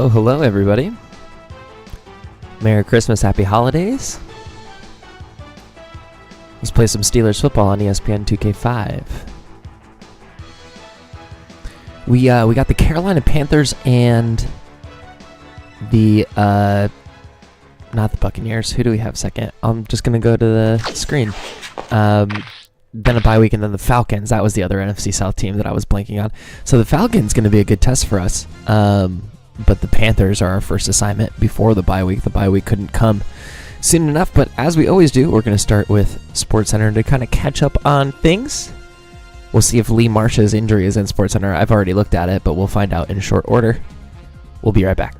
Oh, hello everybody. Merry Christmas, Happy Holidays. Let's play some Steelers football on ESPN 2K5. We got the Carolina Panthers and the not the Buccaneers. Who do we have second? I'm just gonna go to the screen. Then a bye week, and then the Falcons. That was the other NFC South team that I was blanking on. So the Falcons going to be a good test for us. But the Panthers are our first assignment before the bye week. The bye week couldn't come soon enough, but as we always do, we're going to start with SportsCenter to kind of catch up on things. We'll see if Lee Marsh's injury is in SportsCenter. I've already looked at it, but we'll find out in short order. We'll be right back.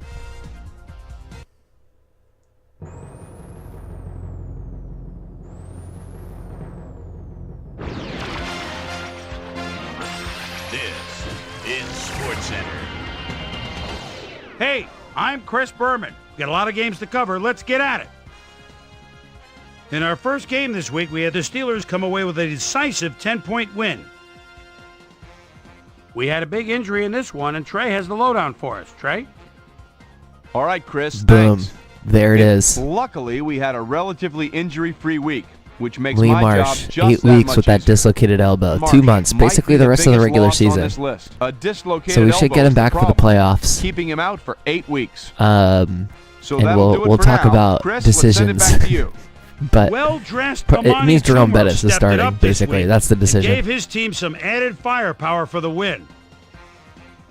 Hey, I'm Chris Berman. Got a lot of games to cover. Let's get at it. In our first game this week, we had the Steelers come away with a decisive 10-point win. We had a big injury in this one, and Trey has the lowdown for us. Trey? All right, Chris. Boom. Thanks. There it is. Luckily, we had a relatively injury-free week, which makes Lee my Marsh, job just 8 that weeks much with that easier. dislocated elbow. Marsh 2 months, might basically be the rest of the biggest regular loss on season. this list. A dislocated So we should get elbow him is back for the problem, playoffs. keeping him out for 8 weeks. And So that'll do it we'll for talk now. about Chris, decisions. let's send it back to you. But Well-dressed it means Jerome Bettis is stepped it starting, up this basically. week That's the and decision. gave his team some added firepower for the win.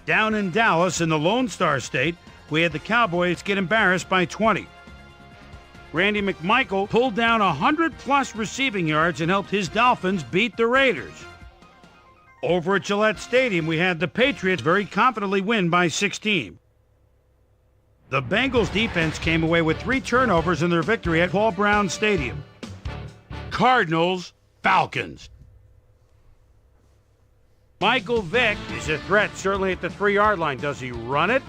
Down in Dallas, in the Lone Star State, we had the Cowboys get embarrassed by 20. Randy McMichael pulled down 100-plus receiving yards and helped his Dolphins beat the Raiders. Over at Gillette Stadium, we had the Patriots very confidently win by 16. The Bengals defense came away with 3 turnovers in their victory at Paul Brown Stadium. Cardinals, Falcons. Michael Vick is a threat, certainly at the 3-yard line. Does he run it?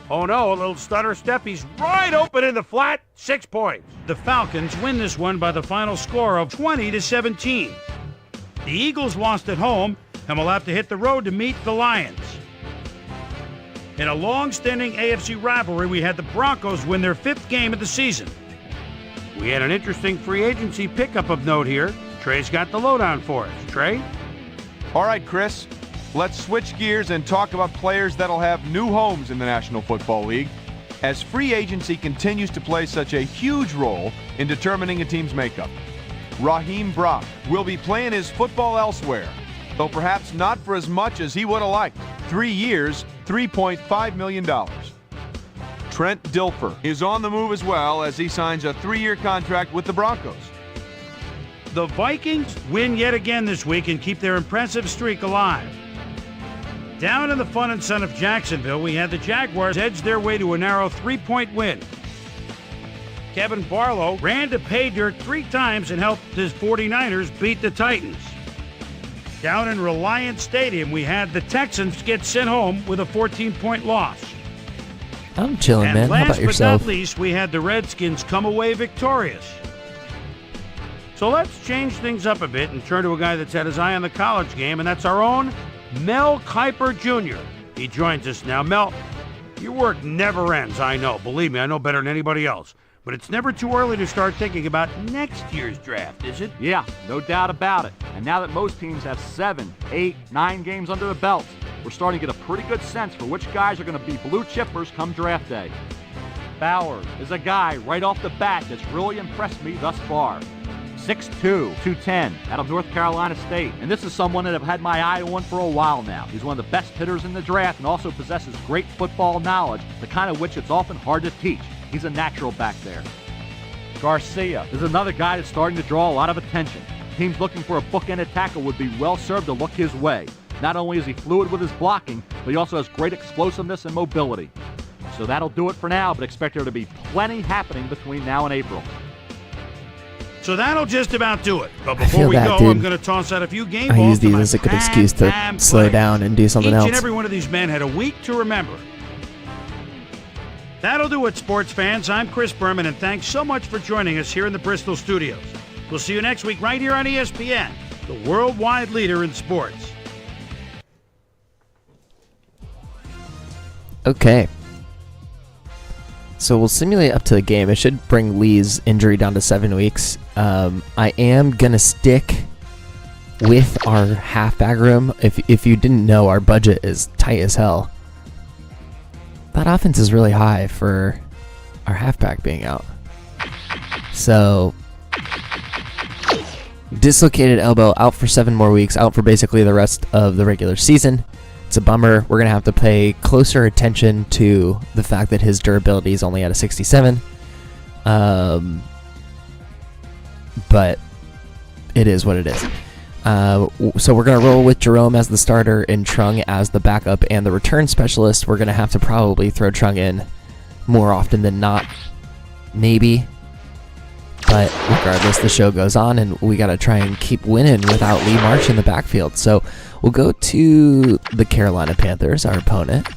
Oh no, a little stutter step. He's right open in the flat. 6 points. The Falcons win this one by the final score of 20-17. The Eagles lost at home and will have to hit the road to meet the Lions. In a long-standing AFC rivalry, we had the Broncos win their 5th game of the season. We had an interesting free agency pickup of note here. Trey's got the lowdown for us. Trey? All right, Chris. Let's switch gears and talk about players that'll have new homes in the National Football League, as free agency continues to play such a huge role in determining a team's makeup. Raheem Brock will be playing his football elsewhere, though perhaps not for as much as he would have liked. 3 years, $3.5 million. Trent Dilfer is on the move as well as he signs a 3-year contract with the Broncos. The Vikings win yet again this week and keep their impressive streak alive. Down in the fun and sun of Jacksonville, we had the Jaguars edge their way to a narrow 3-point win. Kevin Barlow ran to pay dirt 3 times and helped his 49ers beat the Titans. Down in Reliant Stadium, we had the Texans get sent home with a 14-point loss. I'm chilling, man. How about yourself? Last but not least, we had the Redskins come away victorious. So let's change things up a bit and turn to a guy that's had his eye on the college game, and that's our own Mel Kiper Jr. He joins us now. Mel, your work never ends, I know. Believe me, I know better than anybody else. But it's never too early to start thinking about next year's draft, is it? Yeah, no doubt about it. And now that most teams have 7, 8, 9 games under their belts, we're starting to get a pretty good sense for which guys are going to be blue chippers come draft day. Bowers is a guy right off the bat that's really impressed me thus far. 6'2", 210, out of North Carolina State. And this is someone that I've had my eye on for a while now. He's one of the best hitters in the draft and also possesses great football knowledge, the kind of which it's often hard to teach. He's a natural back there. Garcia is another guy that's starting to draw a lot of attention. Teams looking for a bookended tackle would be well served to look his way. Not only is he fluid with his blocking, but he also has great explosiveness and mobility. So that'll do it for now, but expect there to be plenty happening between now and April. So that'll just about do it. But before we go, I'm going to toss out a few game balls. I use these as a good excuse to slow down and do something else. Each and every one of these men had a week to remember. That'll do it, sports fans. I'm Chris Berman, and thanks so much for joining us here in the Bristol studios. We'll see you next week right here on ESPN, the worldwide leader in sports. Okay. So we'll simulate up to the game. It should bring Lee's injury down to 7 weeks. I am going to stick with our halfback room. If you didn't know, our budget is tight as hell. That offense is really high for our halfback being out. So, dislocated elbow, out for 7 more weeks, out for basically the rest of the regular season. It's a bummer. We're going to have to pay closer attention to the fact that his durability is only at a 67. But it is what it is. So we're going to roll with Jerome as the starter and Trung as the backup and the return specialist. We're going to have to probably throw Trung in more often than not. Maybe. But regardless, the show goes on, and we got to try and keep winning without Lee Marsh in the backfield. So we'll go to the Carolina Panthers, our opponent,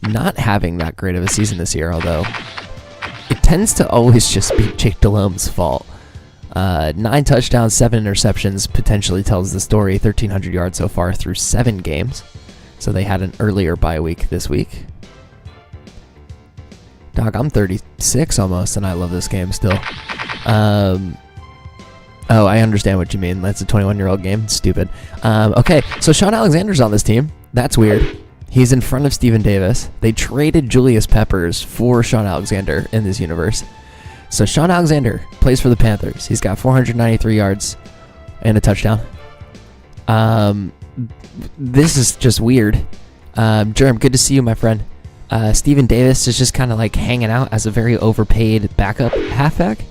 not having that great of a season this year, although it tends to always just be Jake Delhomme's fault. 9 touchdowns, 7 interceptions potentially tells the story. 1,300 yards so far through 7 games. So they had an earlier bye week this week. Dog, I'm 36 almost, and I love this game still. Oh, I understand what you mean. That's a 21-year-old game. Stupid. Okay, so Sean Alexander's on this team. That's weird. He's in front of Steven Davis. They traded Julius Peppers for Sean Alexander in this universe. So Sean Alexander plays for the Panthers. He's got 493 yards and a touchdown. This is just weird. Jerem, good to see you, my friend. Steven Davis is just kind of like hanging out as a very overpaid backup halfback.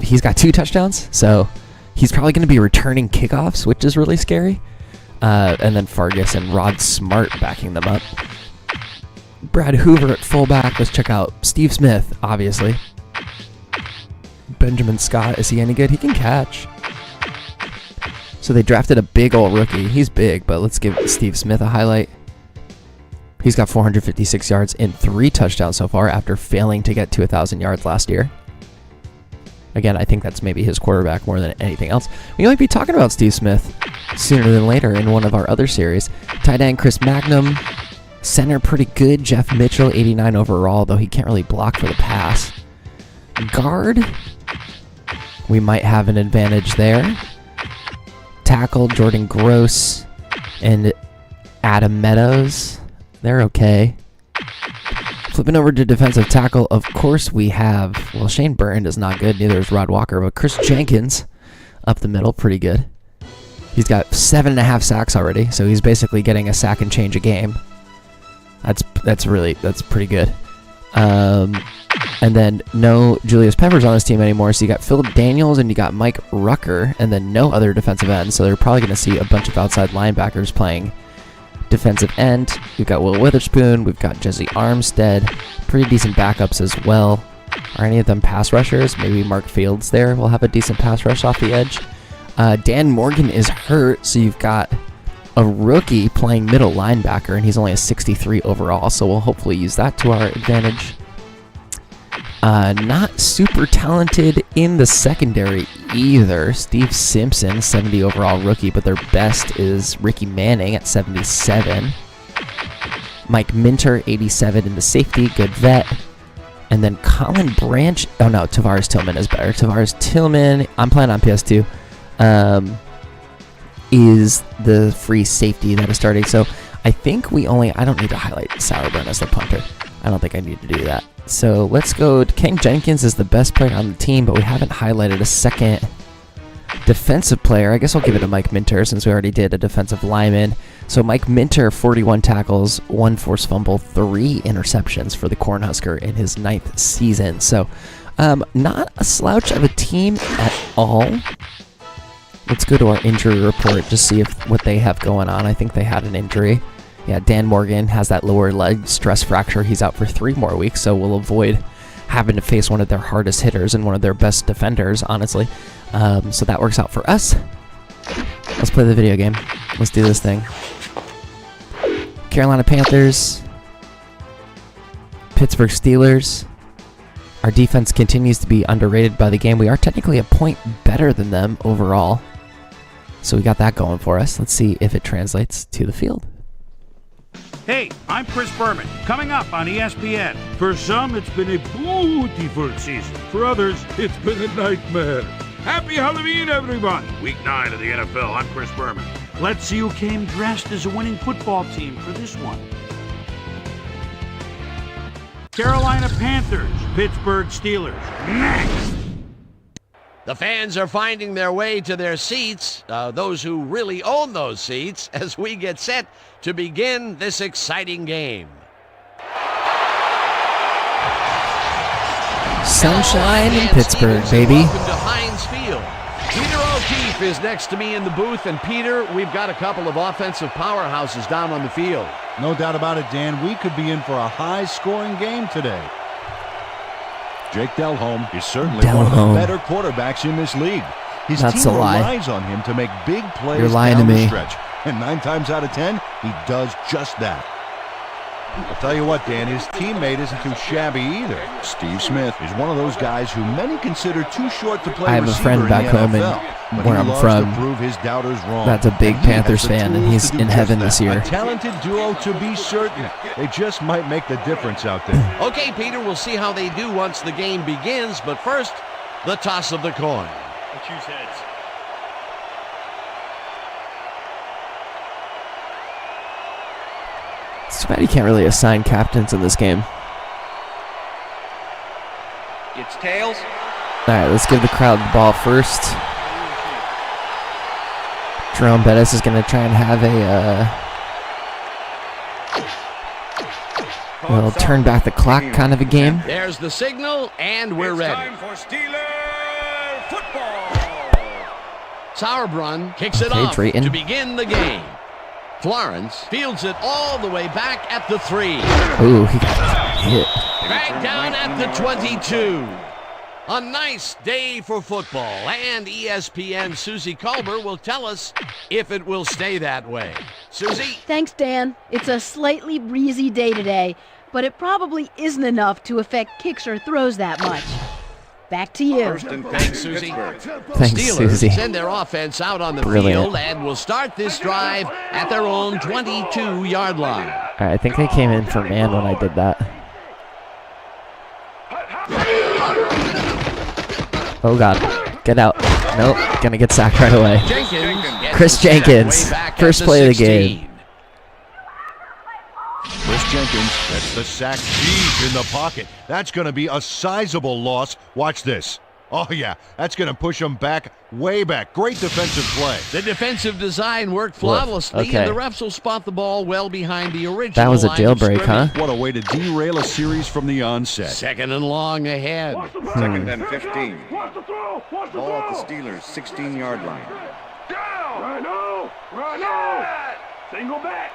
He's got 2 touchdowns, so he's probably going to be returning kickoffs, which is really scary. And then Fargus and Rod Smart backing them up. Brad Hoover at fullback. Let's check out Steve Smith, obviously. Benjamin Scott, is he any good? He can catch. So they drafted a big old rookie. He's big, but let's give Steve Smith a highlight. He's got 456 yards and 3 touchdowns so far after failing to get to 1,000 yards last year. Again, I think that's maybe his quarterback more than anything else. We might be talking about Steve Smith sooner than later in one of our other series. Tight end Chris Magnum. Center pretty good. Jeff Mitchell, 89 overall, though he can't really block for the pass. Guard, we might have an advantage there. Tackle, Jordan Gross and Adam Meadows. They're okay. Flipping over to defensive tackle, of course we have, well, Shane Burton is not good, neither is Rod Walker, but Chris Jenkins up the middle, pretty good. He's got 7.5 sacks already, so he's basically getting a sack and change a game. That's pretty good. And then no Julius Peppers on this team anymore, so you got Phil Daniels and you got Mike Rucker, and then no other defensive ends, so they're probably going to see a bunch of outside linebackers playing defensive end. We've got Will Witherspoon, we've got Jesse Armstead, pretty decent backups as well. Are any of them pass rushers? Maybe Mark Fields there will have a decent pass rush off the edge. Dan Morgan is hurt, so you've got a rookie playing middle linebacker, and he's only a 63 overall, so we'll hopefully use that to our advantage. Not super talented in the secondary either. Steve Simpson, 70 overall rookie, but their best is Ricky Manning at 77. Mike Minter, 87 in the safety, good vet. And then Colin Branch, oh no, Tavares Tillman is better. Tavares Tillman, I'm playing on PS2, is the free safety that is starting. So I think I don't need to highlight Sauerbrunn as the punter. I don't think I need to do that. So let's go. King Jenkins is the best player on the team, but we haven't highlighted a second defensive player. I guess I'll give it to Mike Minter since we already did a defensive lineman. So Mike Minter, 41 tackles, 1 forced fumble, 3 interceptions for the Cornhusker in his 9th season. So not a slouch of a team at all. Let's go to our injury report, just see what they have going on. I think they had an injury. Yeah, Dan Morgan has that lower leg stress fracture. He's out for 3 more weeks, so we'll avoid having to face one of their hardest hitters and one of their best defenders, honestly. So that works out for us. Let's play the video game. Let's do this thing. Carolina Panthers. Pittsburgh Steelers. Our defense continues to be underrated by the game. We are technically a point better than them overall. So we got that going for us. Let's see if it translates to the field. Hey, I'm Chris Berman. Coming up on ESPN. For some, it's been a beautiful season. For others, it's been a nightmare. Happy Halloween, everyone. Week 9 of the NFL. I'm Chris Berman. Let's see who came dressed as a winning football team for this one. Carolina Panthers, Pittsburgh Steelers. Next. The fans are finding their way to their seats, those who really own those seats, as we get set to begin this exciting game. Sunshine in Pittsburgh, baby. Welcome to Heinz Field. Peter O'Keefe is next to me in the booth, and Peter, we've got a couple of offensive powerhouses down on the field. No doubt about it, Dan. We could be in for a high-scoring game today. Jake Delhomme is certainly one of the better quarterbacks in this league. His team relies on him to make big plays down the stretch. And 9 times out of 10, he does just that. I'll tell you what, Dan, his teammate isn't too shabby either. Steve Smith is one of those guys who many consider too short to play I have a friend back home where I'm from. Prove his doubters wrong. That's a big Panthers fan, and he's in heaven this year. A talented duo to be certain. They just might make the difference out there. Okay, Peter, we'll see how they do once the game begins, but first, the toss of the coin. I choose heads. It's too bad you can't really assign captains in this game. It's tails. All right, let's give the crowd the ball first. Jerome Bettis is going to try and have a little turn back the clock kind of a game. There's the signal, and we're ready. Time for Steeler football. Sauerbrunn kicks it off to begin the game. Florence fields it all the way back at the 3. Ooh, he got hit. Back down at the 22. A nice day for football, and ESPN Susie Culber will tell us if it will stay that way. Susie? Thanks, Dan. It's a slightly breezy day today, but it probably isn't enough to affect kicks or throws that much. Back to you. Thanks, Susie. Thanks, Steelers Susie. send their offense out on the field and will start this drive at their own 22-yard line. All right, I think they came in for man when I did that. Oh, God. Get out. Nope. Gonna get sacked right away. Chris Jenkins. First play of the game. Chris Jenkins, that's the sack deep in the pocket. That's going to be a sizable loss. Watch this. Oh, yeah, that's going to push him back, way back. Great defensive play. The defensive design worked flawlessly, and the refs will spot the ball well behind the original. That was a jailbreak, huh? What a way to derail a series from the onset. 2nd and long ahead. 2nd and 15. Ball at the Steelers' 16-yard line. Down. Run out. Single back.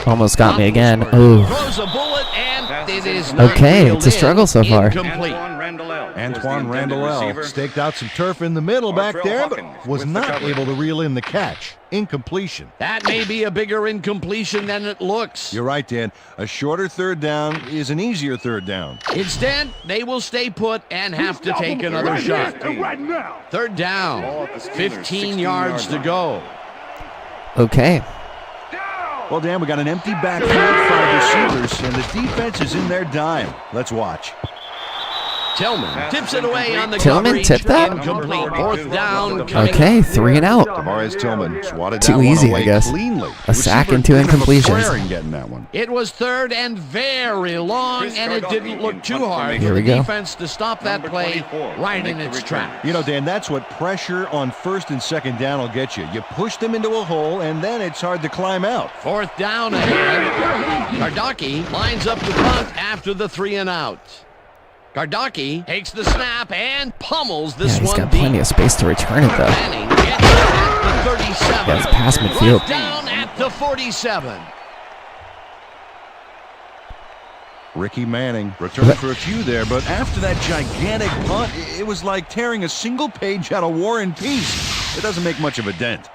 Almost got me again. Ooh. Throws a bullet, and it is not okay, it's a struggle so far. Antoine Randall staked out some turf in the middle back there, but was not able to reel in the catch. Incompletion. That may be a bigger incompletion than it looks. You're right, Dan. A shorter 3rd down is an easier 3rd down. Instead, they will stay put and have to take another shot. 3rd down. 15 yards to go. Okay. Well, Dan, we got an empty backfield, 5 receivers, and the defense is in their dime. Let's watch. Tillman tips it away on the Tillman tipped that? Incomplete. 4th down. Okay, 3 and out. Tavares Tillman swatted Too easy, I guess. Cleanly. A sack and 2 incompletions. Getting that one. It was 3rd and very long, and it didn't look too hard Here for we the go. defense to stop that play right in its tracks. You know, Dan, that's what pressure on 1st and 2nd down will get you. You push them into a hole, and then it's hard to climb out. 4th down ahead. Gardocki lines up the punt after the 3 and out. Gardocki takes the snap and pummels this one. He's got plenty of space to return it, though. Manning gets it at the 37. Yeah, it's past midfield. Down at the 47. Ricky Manning returned for a few there, but after that gigantic punt, it was like tearing a single page out of War and Peace. It doesn't make much of a dent.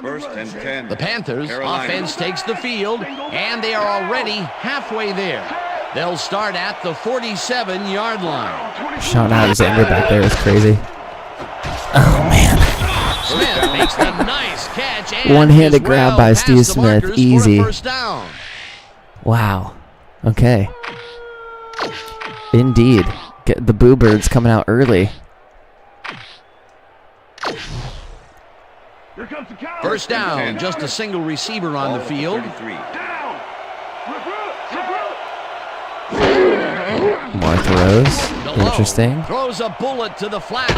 First and 10. The Panthers offense takes the field, and they are already halfway there. They'll start at the 47-yard line. Sean Alexander back there is crazy. man. Smith makes a nice catch. And One-handed is grab well by past Steve the Smith. markers for a Easy. first down. Wow. Okay. Indeed. Get the Boo Birds coming out early. Here comes the counter. First down, just a single receiver on the field. Down. More throws. Interesting. Throws a bullet to the flat.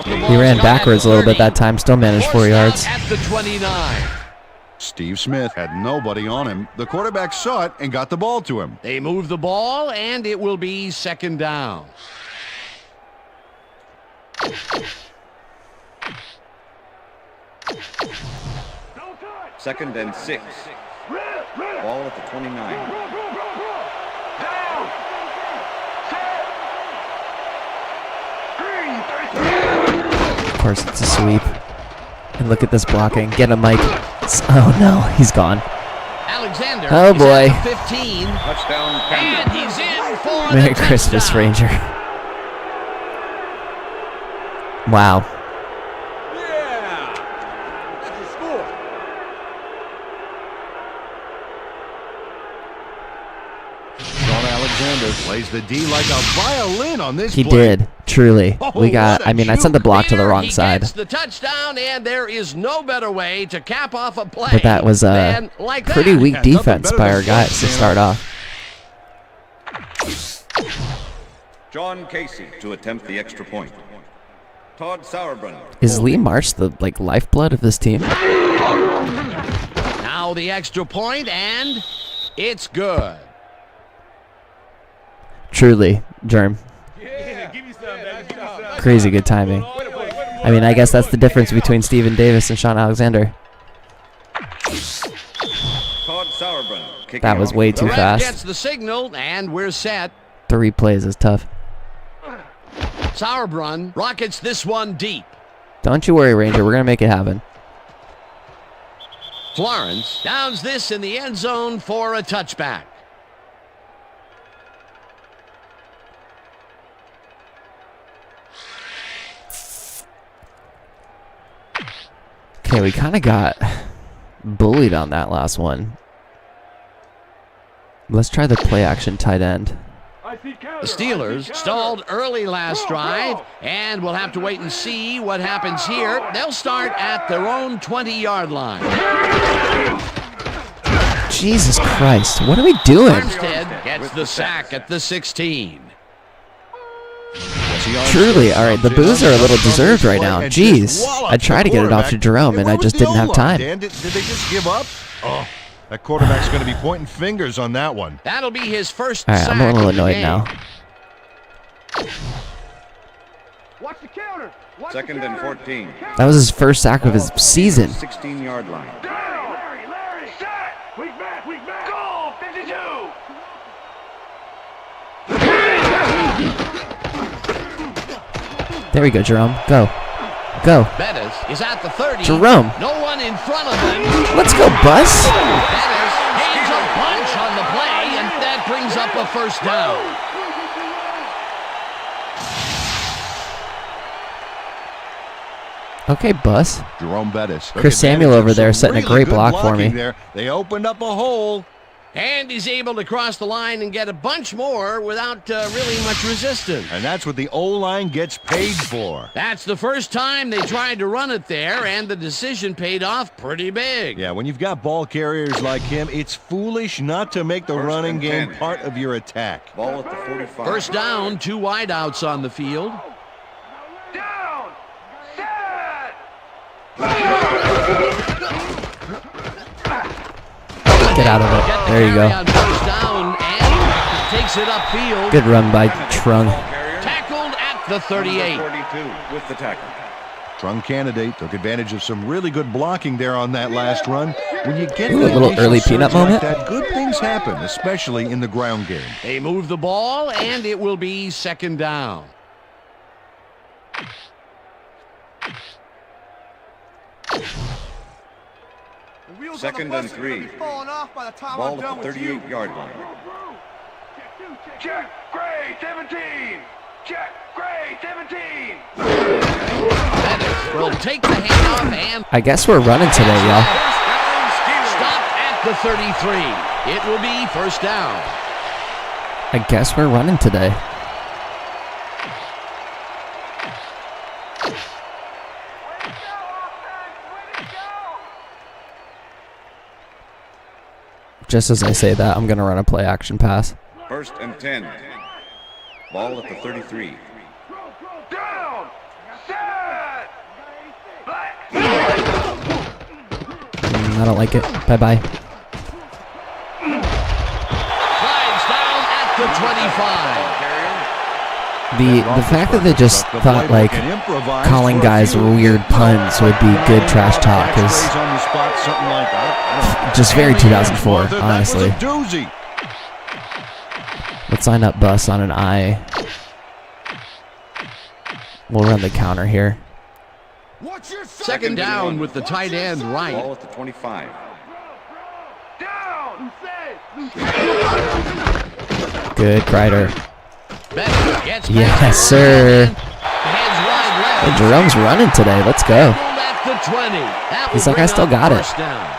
He ran backwards a little bit that time. Still managed 4 yards. At the 29. Steve Smith had nobody on him. The quarterback saw it and got the ball to him. They move the ball, and it will be second down. Second and 6. Ball at the 29. Of course, it's a sweep. And look at this blocking. Get him, Mike. Oh, no. He's gone. Alexander. Oh, boy. Is at the 15. Touchdown, And Panthers. he's in for Merry the Christmas, touchdown. Ranger. Wow. Sean Alexander plays the D like a violin on this He play. did. Truly. We got, what a I mean, I sent the block to the Here wrong he side. gets the touchdown, and there is no better way to cap off a play. But that was a than like pretty that. weak nothing defense better by than our guys to flat start off. John Casey to attempt the extra point. Todd Sauerbrunn. Is Lee Marsh the lifeblood of this team? Now the extra point, and it's good. Truly, Germ. Crazy good timing. I mean, I guess that's the difference between Steven Davis and Sean Alexander. Todd Sauerbrunn. kicking That was off way the too Ref fast. gets the signal, and we're set. 3 plays is tough. Sauerbrunn rockets this one deep. Don't you worry, Ranger. We're going to make it happen. Florence downs this in the end zone for a touchback. Okay, we kind of got bullied on that last one. Let's try the play action tight end. The Steelers stalled early last drive, and we'll have to wait and see what happens here. They'll start at their own 20-yard line. Jesus Christ, what are we doing? Armstead gets the sack at the 16. Truly, all right, the boos are a little deserved right now. Jeez, I tried to get it off to Jerome, and I just didn't have time. Dan, did they just give up? Oh, that quarterback's going to be pointing fingers on that one. That'll be his first All right, sack I'm a little of the annoyed game. now. Watch the counter. Watch Second the and counter. 14. That was his first sack of his season. 16-yard line. Down. Larry. Set. Weak back. Goal. 52. There we go, Jerome. Go. Go. Bettis is at the 30. Jerome. No one in front of him. Let's go, Bus. Bettis gains a bunch on the play, and that brings up a first down. Okay, Bus. Jerome Bettis. took Chris Samuel advantage of over there some setting a really great good block for blocking me. there. They opened up a hole. And he's able to cross the line and get a bunch more without really much resistance. And that's what the O-line gets paid for. That's the first time they tried to run it there, and the decision paid off pretty big. Yeah, when you've got ball carriers like him, it's foolish not to make the First running and game 10. part of your attack. Ball at the 45. First down, 2 wideouts on the field. Down. Set. Get out of it. Get the There you carry go. on first down, and takes it upfield. Good run by Trung. Tackled at the 38. 42 with the tackle. Strong candidate took advantage of some really good blocking there on that last run. When you get Ooh, a that little initial early surge peanut like moment. that, good things happen, especially in the ground game. They move the ball, and it will be second down. Second and 3. Ball at the 38-yard line. Check. Gray. 17. Check. Gray, 17. Pettis will take the handoff and I guess we're running today, y'all. stopped at the 33. It will be first down. I guess we're running today. Just as I say that, I'm going to run a play action pass. 1st and 10. Ball at the 33. Down. Set. Black. I don't like it. Bye-bye. Drives down at the 25. The fact that they just thought, like, calling guys weird puns would be good trash talk is just very 2004, honestly. Let's line up Bus on an I. We'll run the counter here. Second down with the tight end right. Ball at the 25. Down. Good, Kreider. Pettis gets Yes, back. sir. Hands wide left. Hey, Jerome's running today. Let's go. At the 20. That He's will like, I bring still up got it. first down.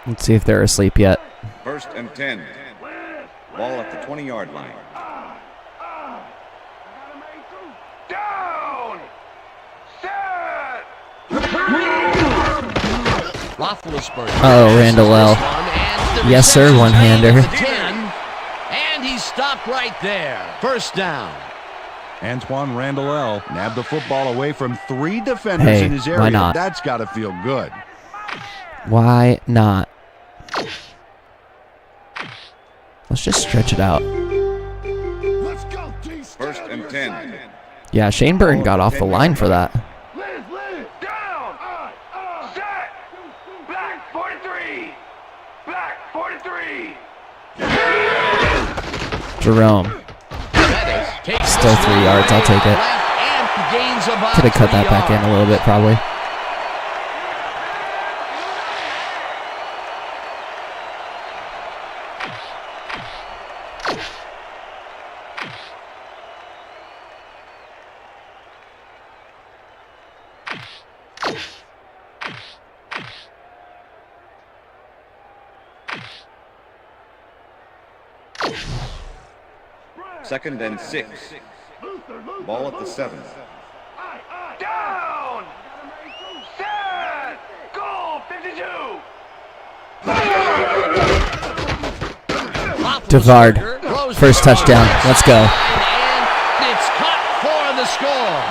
Let's see if they're asleep yet. 1st and 10. Ball at the 20-yard line. Down. Set. Roethlisberger. Oh, Randall L. And the Yes, sir, reception one-hander. at the 10, and he stopped right there. First down. Antoine Randall L. nabbed the football away from 3 defenders Hey, in his area. why not? That's got to feel good. Why not? Let's just stretch it out. 1st and 10. Yeah, Shane Burton got off the line for that. Down. Set. Black, 43. Black, 43. Jerome. Pettis takes Still this 3 one yards. I'll take it. left and gains about Could have cut 3 that back in a little bit, probably. Second and 6. Ball at the 7. Down. Set. Goal, 52. Devard. First touchdown. Let's go. And it's caught for the score.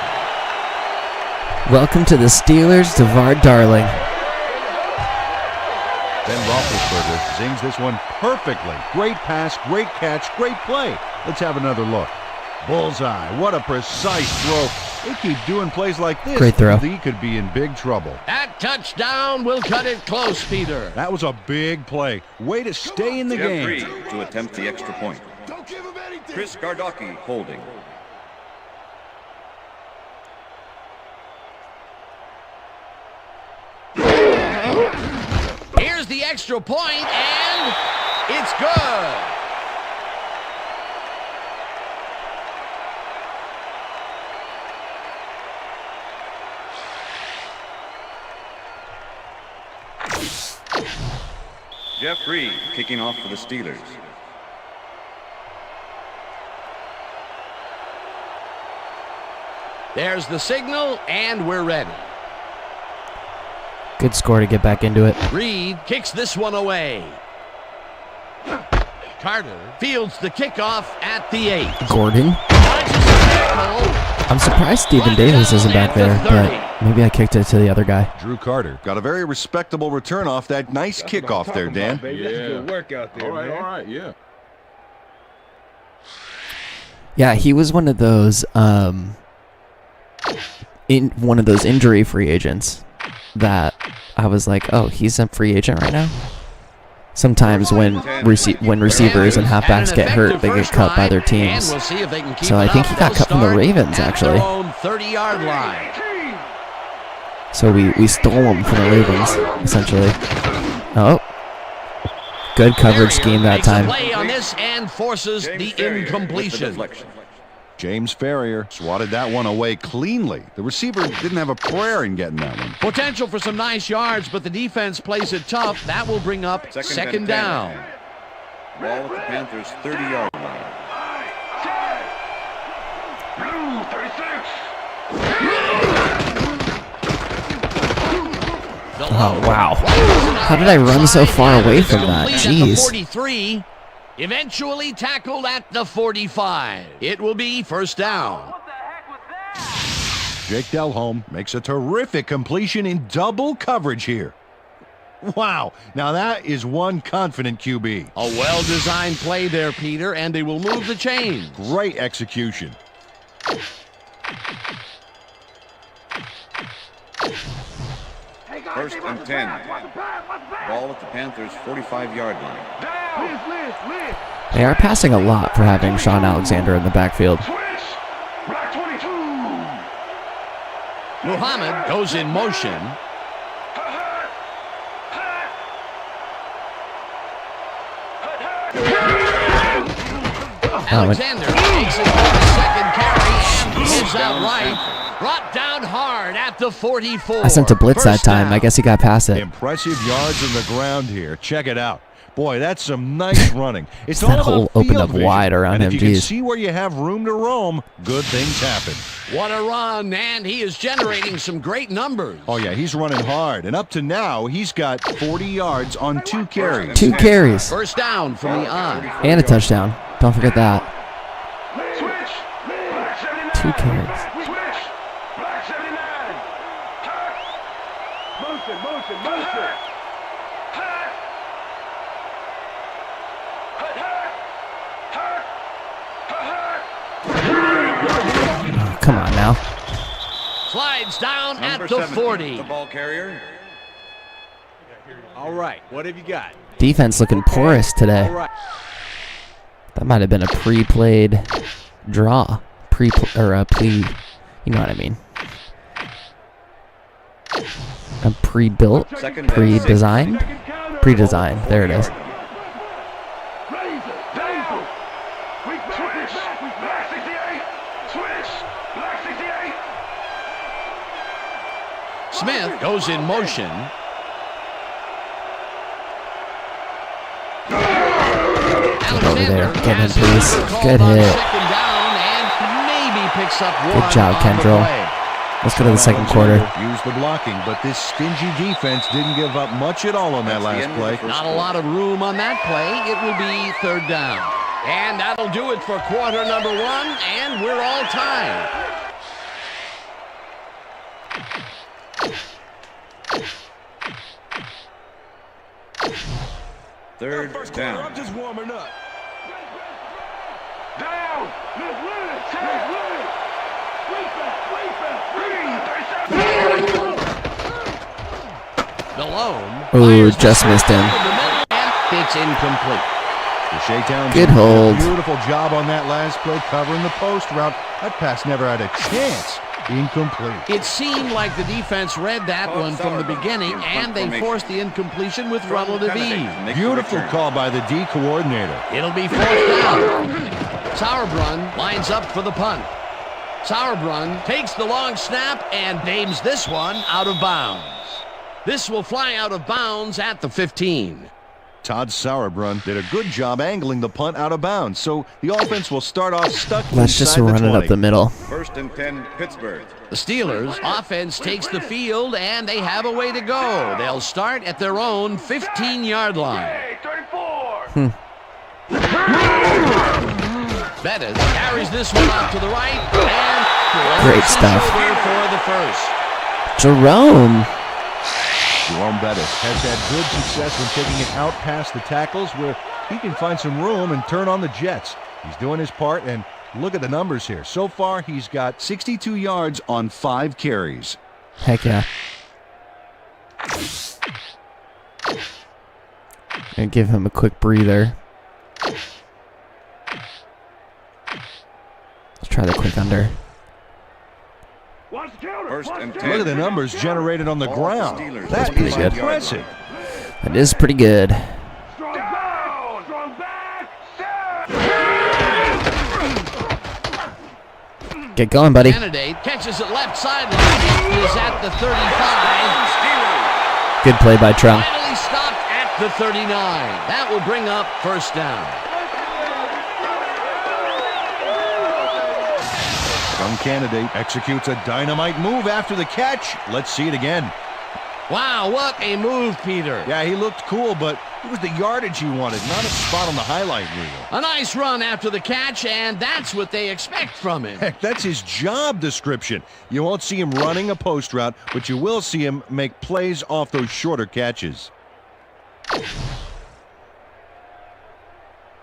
Welcome to the Steelers, Devard Darling. Ben Roethlisberger sings this one perfectly. Great pass, great catch, great play. Let's have another look. Bullseye. What a precise throw. They keep doing plays like this. Great throw. He could be in big trouble. That touchdown will cut it close, Peter. That was a big play. Way to stay in the Jeff game. Reed to attempt the extra point. Chris Gardocki holding. Here's the extra point, and it's good. Jeff Reed kicking off for the Steelers. There's the signal, and we're ready. Good score to get back into it. Reed kicks this one away. Carter fields the kickoff at the 8. Gordon. I'm surprised Stephen Davis isn't back there, but maybe I kicked it to the other guy. Drew Carter got a very respectable return off that nice kickoff there, Dan. That's good work out there, man. All right, yeah. Yeah, he was one of those injury free agents that I was like, oh, he's a free agent right now? sometimes when receivers and halfbacks get hurt, they get cut by their teams. So I think he got cut from the Ravens, actually. 30-yard line. So we stole him from the Ravens, essentially. Oh. Good coverage scheme that time. Play on this and forces the incompletion. James Ferrier swatted that one away cleanly. The receiver didn't have a prayer in getting that one. Potential for some nice yards, but the defense plays it tough. That will bring up second down. Ball at the Panthers' 30-yard line. Oh, wow. How did I run so far away from that? Jeez. 43, eventually tackled at the 45. It will be first down. Jake Delhomme makes a terrific completion in double coverage here. Wow, now that is one confident QB. A well-designed play there, Peter, and they will move the chains. Great execution. First and 10. Ball at the Panthers' 45-yard line. They are passing a lot for having Sean Alexander in the backfield. Muhammad goes in motion. Alexander takes it for the second carry and is out right. Brought down hard at the 44. I sent a blitz that time. I guess he got past it. Impressive yards on the ground here. Check it out. Boy, that's some nice running. It's all that hole opened up wide around him. If you can see where you have room to roam, good things happen. What a run, and he is generating some great numbers. Oh, yeah, he's running hard. And up to now, he's got 40 yards on 2 carries. 2 carries. First down from the on. And a touchdown. Don't forget that. 2 carries. Oh, come on now. Slides down Number at the 17, 40. The ball carrier. All right, what have you got? Defense looking porous today. All right. That might have been a pre-played draw. You know what I mean. A pre-built, pre-designed. Pre-designed, there it is. Smith goes in motion. Over there, get him, please. Good hit. Good job, Kendall. Let's go to the second quarter. Use the blocking, but this stingy defense didn't give up much at all on that last play. Not a lot of room on that play. It will be third down. And that'll do it for quarter number 1, and we're all tied. Third down. I'm just warming up. Down! Malone. Ooh, just missed him. It's incomplete. The shakedown. Good hold. Beautiful job on that last play, covering the post route. That pass never had a chance. Incomplete. It seemed like the defense read that one from the beginning, and they forced the incompletion with relative ease. Beautiful call by the D coordinator. It'll be fourth down. Sauerbrunn lines up for the punt. Sauerbrunn takes the long snap and aims this one out of bounds. This will fly out of bounds at the 15. Todd Sauerbrunn did a good job angling the punt out of bounds, so the offense will start off stuck. Let's just run it up the middle. First and 10, Pittsburgh. The Steelers offense takes the field, and they have a way to go. They'll start at their own 15-yard line. 34. Bettis carries this one out to the right, and great stuff. For the first. Jerome Bettis has had good success when taking it out past the tackles where he can find some room and turn on the Jets. He's doing his part, and look at the numbers here. So far, he's got 62 yards on 5 carries. Heck yeah. And give him a quick breather. Let's try the quick under. First and 10. Look at the numbers generated on the ground. That pretty is good. impressive. That is pretty good. Get going, buddy. Candidate catches it left sideline. It is at the 35. Good play by Trump. Finally stopped at the 39. That will bring up first down. Young candidate executes a dynamite move after the catch. Let's see it again. Wow, what a move, Peter. Yeah, he looked cool, but it was the yardage he wanted, not a spot on the highlight reel. A nice run after the catch, and that's what they expect from him. Heck, that's his job description. You won't see him running a post route, but you will see him make plays off those shorter catches.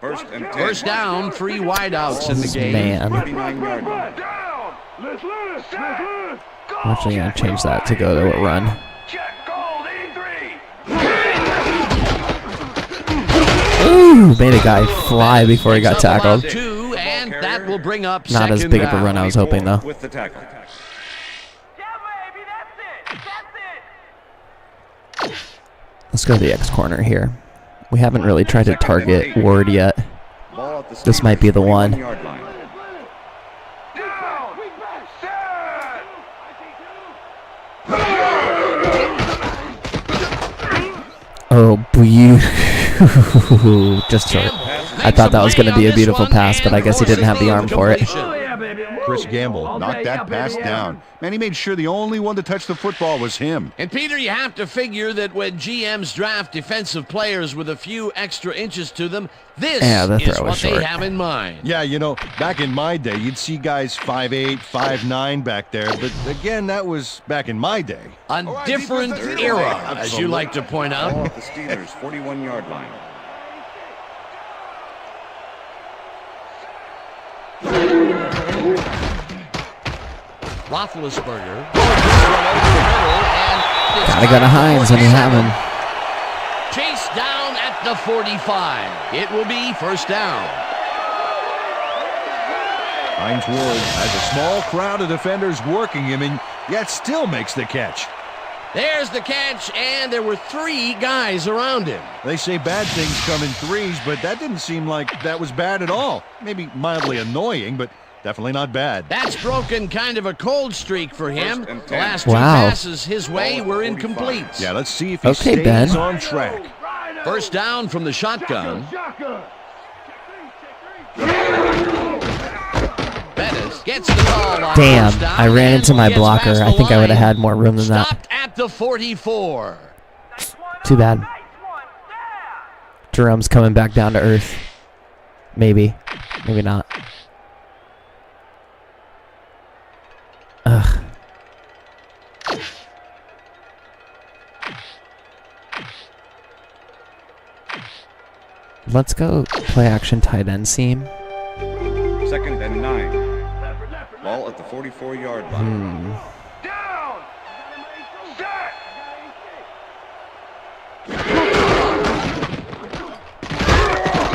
First and 10. First down, 3 wideouts in the game. Man. 39-yard line. I'm actually going to change that to go to a run. Ooh, made a guy fly before he got tackled. 2, and that will bring up Not as big of a down. run I was hoping, though. With the tackle. Let's go to the X corner here. We haven't really tried to target Ward yet. This might be the one. Oh, just short. I thought that was going to be a beautiful pass, but I guess he didn't have the arm for it. Chris Gamble knocked that pass down. Man, he made sure the only one to touch the football was him. And Peter, you have to figure that when GMs draft defensive players with a few extra inches to them, this is what they have in mind. Yeah, you know, back in my day, you'd see guys 5'8", 5'9" back there. But again, that was back in my day. A different era, as you like to point out. Ball at the Steelers' 41-yard line. Roethlisberger. Gotta go to Hines when you have him. Chase down at the 45. It will be first down. Hines Ward has a small crowd of defenders working him, and yet still makes the catch. There's the catch, and there were 3 guys around him. They say bad things come in threes, but that didn't seem like that was bad at all. Maybe mildly annoying, but definitely not bad. That's broken kind of a cold streak for him. The last 2 passes his way were incomplete. Yeah, let's see if he stays on track. First down from the shotgun. Bettis gets the ball on Damn, first down, I ran into my gets blocker. past the I think I would have line. had more room than that. Stopped at the 44. Too bad. Jerome's coming back down to earth. Maybe. Maybe not. Ugh. Let's go play action tight end seam. 2nd and 9. Ball at the 44-yard line. Down! Set!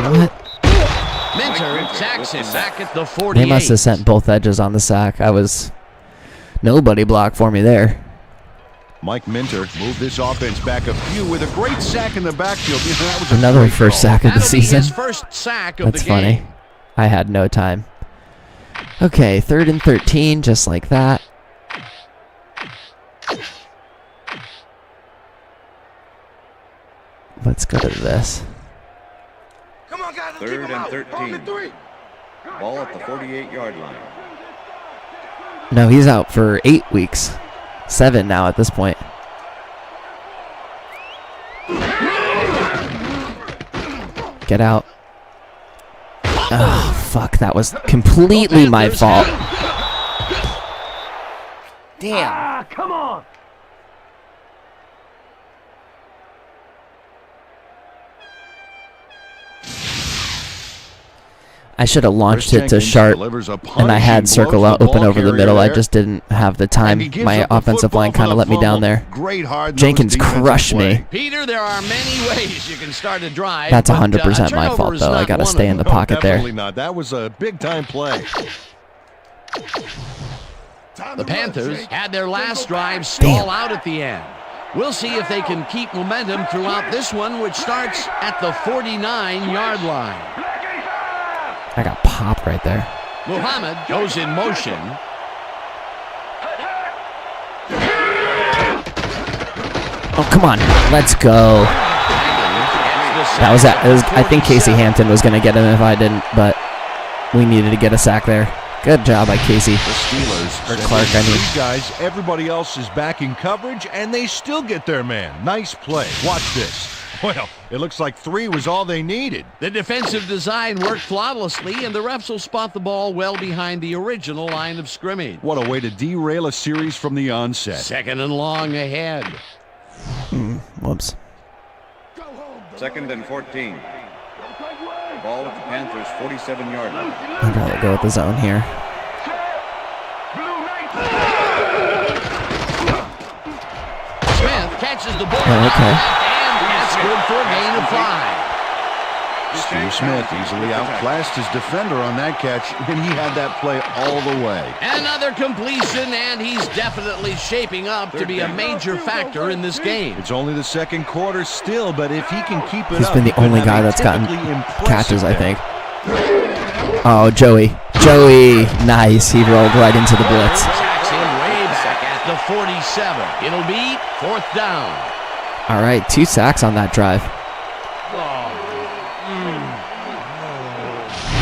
What? Minter sacks him back at the 48. They must have sent both edges on the sack. Nobody blocked for me there. Mike Minter moved this offense back a few with a great sack in the backfield. That was Another first sack of the season. His first sack of That's the game. funny. I had no time. Okay, 3rd and 13, just like that. Let's go to this. 3rd and 13. Ball at the 48-yard line. No, he's out for 8 weeks. 7 now at this point. Get out. Oh, fuck. That was completely my fault. Damn. Ah, come on! I should have launched it to sharp, and I had circle out open over the middle. I just didn't have the time. My offensive line kind of let me down there. Jenkins crushed me. Peter, there are many ways you can start a drive. That's 100% my fault, though. I got to stay in the pocket there. Definitely not. That was a big-time play. The Panthers had their last drive stall out at the end. We'll see if they can keep momentum throughout this one, which starts at the 49-yard line. I got popped right there. Muhammad goes in motion. Oh, come on. Let's go. That was that. I think Casey Hampton was going to get him if I didn't, but we needed to get a sack there. Good job by Casey. The Steelers, or Clark, I mean. 3 guys, everybody else is back in coverage, and they still get their man. Nice play. Watch this. Well, it looks like 3 was all they needed. The defensive design worked flawlessly, and the refs will spot the ball well behind the original line of scrimmage. What a way to derail a series from the onset. 2nd and long ahead. Whoops. 2nd and 14. Ball at the Panthers' 47-yard line. I'd rather go with the zone here. Smith catches the ball. Okay. Good for a gain of 5. Steve Smith easily outclassed his defender on that catch, and he had that play all the way. Another completion, and he's definitely shaping up to be a major factor in this game. It's only the 2nd quarter still, but if he can keep it He's up, been the only guy that's gotten catches, I day. think. Oh, Joey, nice. He rolled right into the blitz. Sacks him way back at the 47. It'll be 4th down. All right, 2 sacks on that drive.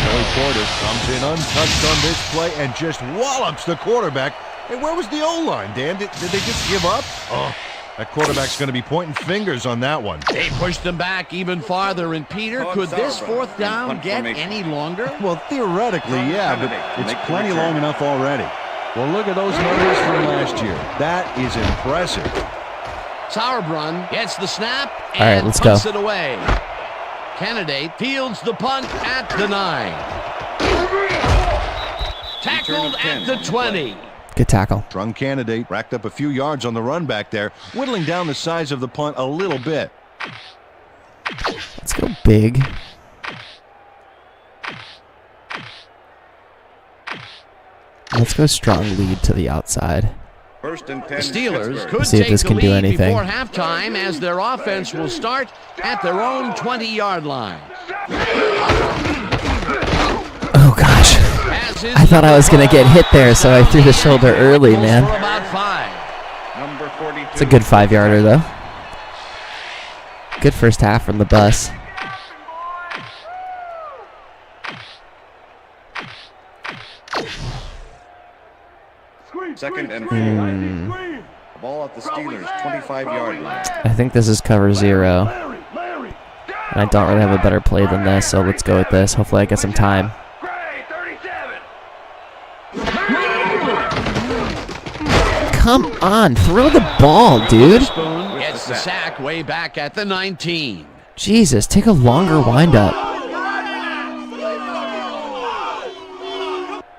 Joey Porter comes in untouched on this play and just wallops the quarterback. Hey, where was the O-line, Dan? Did they just give up? Oh, that quarterback's going to be pointing fingers on that one. They pushed them back even farther, and Peter, could this 4th down get any longer? Well, theoretically, yeah, but it's plenty long enough already. Well, look at those numbers from last year. That is impressive. Sauerbrunn gets the snap and all right, let's punts go. it away. Candidate fields the punt at the 9. Tackled at the 20. Good tackle. Strong Candidate racked up a few yards on the run back there, whittling down the size of the punt a little bit. Let's go big. Let's go strong lead to the outside. 1st and 10. The Steelers could see if take this the can do lead anything. before halftime as their offense will start at their own 20-yard line. Oh, gosh. I thought I was going to get hit there, so I threw the shoulder early, man. Number 42. It's a good 5-yarder, though. Good first half from the bus. Second and 4. Ball at the Steelers' 25-yard line. I think this is cover 0. And I don't really have a better play than this, so let's go with this. Hopefully I get some time. Come on, throw the ball, dude. Gets the sack way back at the 19. Jesus, take a longer windup.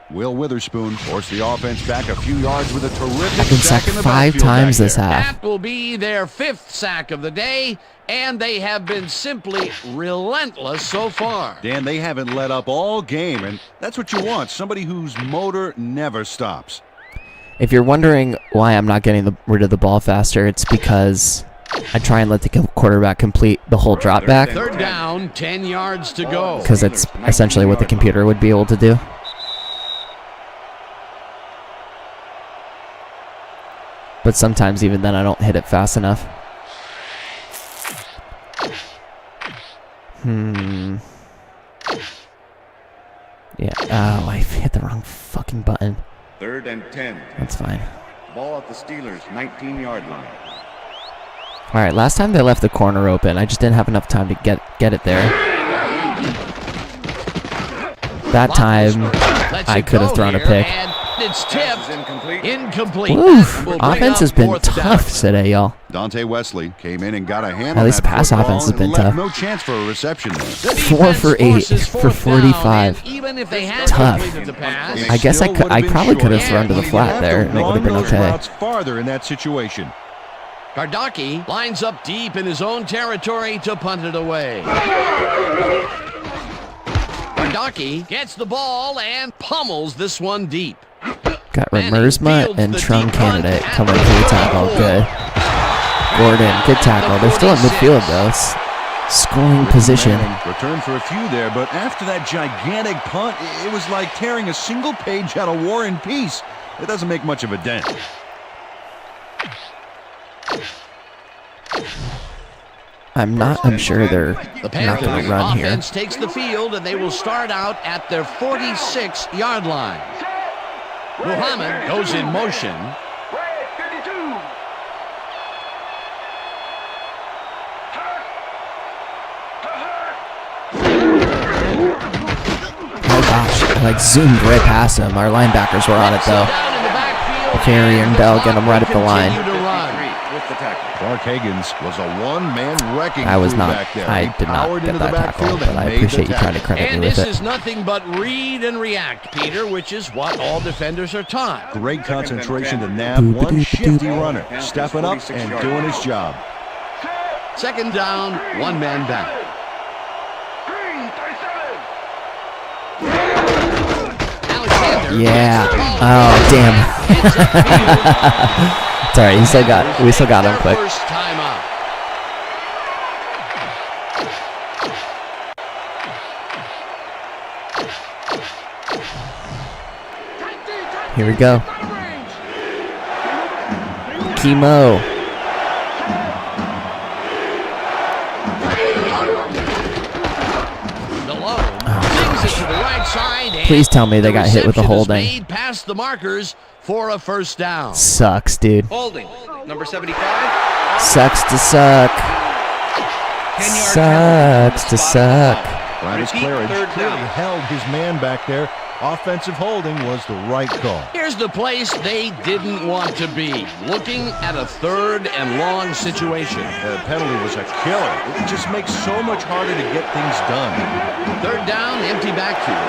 Will Witherspoon forced the offense back a few yards with a terrific I've been sack sacked in the 5 backfield times back this there. half. That will be their 5th sack of the day, and they have been simply relentless so far. Dan, they haven't let up all game, and that's what you want, somebody whose motor never stops. If you're wondering why I'm not getting rid of the ball faster, it's because I try and let the quarterback complete the whole drop back. 3rd down, 10 yards to go. Because it's essentially what the computer would be able to do. But sometimes even then I don't hit it fast enough. Yeah. Oh, I hit the wrong fucking button. 3rd and 10. That's fine. Ball at the Steelers' 19-yard line. All right, last time they left the corner open. I just didn't have enough time to get it there. That time I could have thrown a pick. It's tipped. Incomplete. Oof. Offense has been tough today, y'all. Dante Wesley came in and got a hand At on least that pass football offense has and been left tough. no chance for a reception there. 4 for 8 for 45. Even if they had Tough. completed the pass, I guess I probably could have thrown to the flat there, and it would have been okay. Routes farther in that situation. Gardocki lines up deep in his own territory to punt it away. Gardocki gets the ball and pummels this one deep. Got Remersma and Trung Candidate coming to the tackle. Good. Gordon, good tackle. They're still in midfield, though. It's scoring position. Return for a few there, but after that gigantic punt, it was like tearing a single page out of War and Peace. It doesn't make much of a dent. I'm sure they're The not going to run here. offense takes the field, and they will start out at their 46-yard line. Muhammad goes in motion. Oh gosh, I zoomed right past him. Our linebackers were on it though. Carey and Bell get him right at the line. Clark Higgins was a one-man wrecking I was crew not. back there. I He did not powered get into that the tackle, backfield but and I made appreciate the you trying to tackle. credit me And with this it. is nothing but read and react, Peter, which is what all defenders are taught. Great concentration to nab one shifty runner, stepping up and doing his job. Second down, one man back. Alexander. Yeah. Oh damn. Sorry, we still got him quick. First timeout. Here we go. Chemo. Please tell me they got hit with a holding. Past the markers for a first down. Sucks, dude. Holding. Number 75. Sucks to suck. Sucks to suck. Travis Claridge clearly held his man back there. Offensive holding was the right call. Here's the place they didn't want to be. Looking at a third and long situation. The penalty was a killer. It just makes so much harder to get things done. Third down, empty backfield.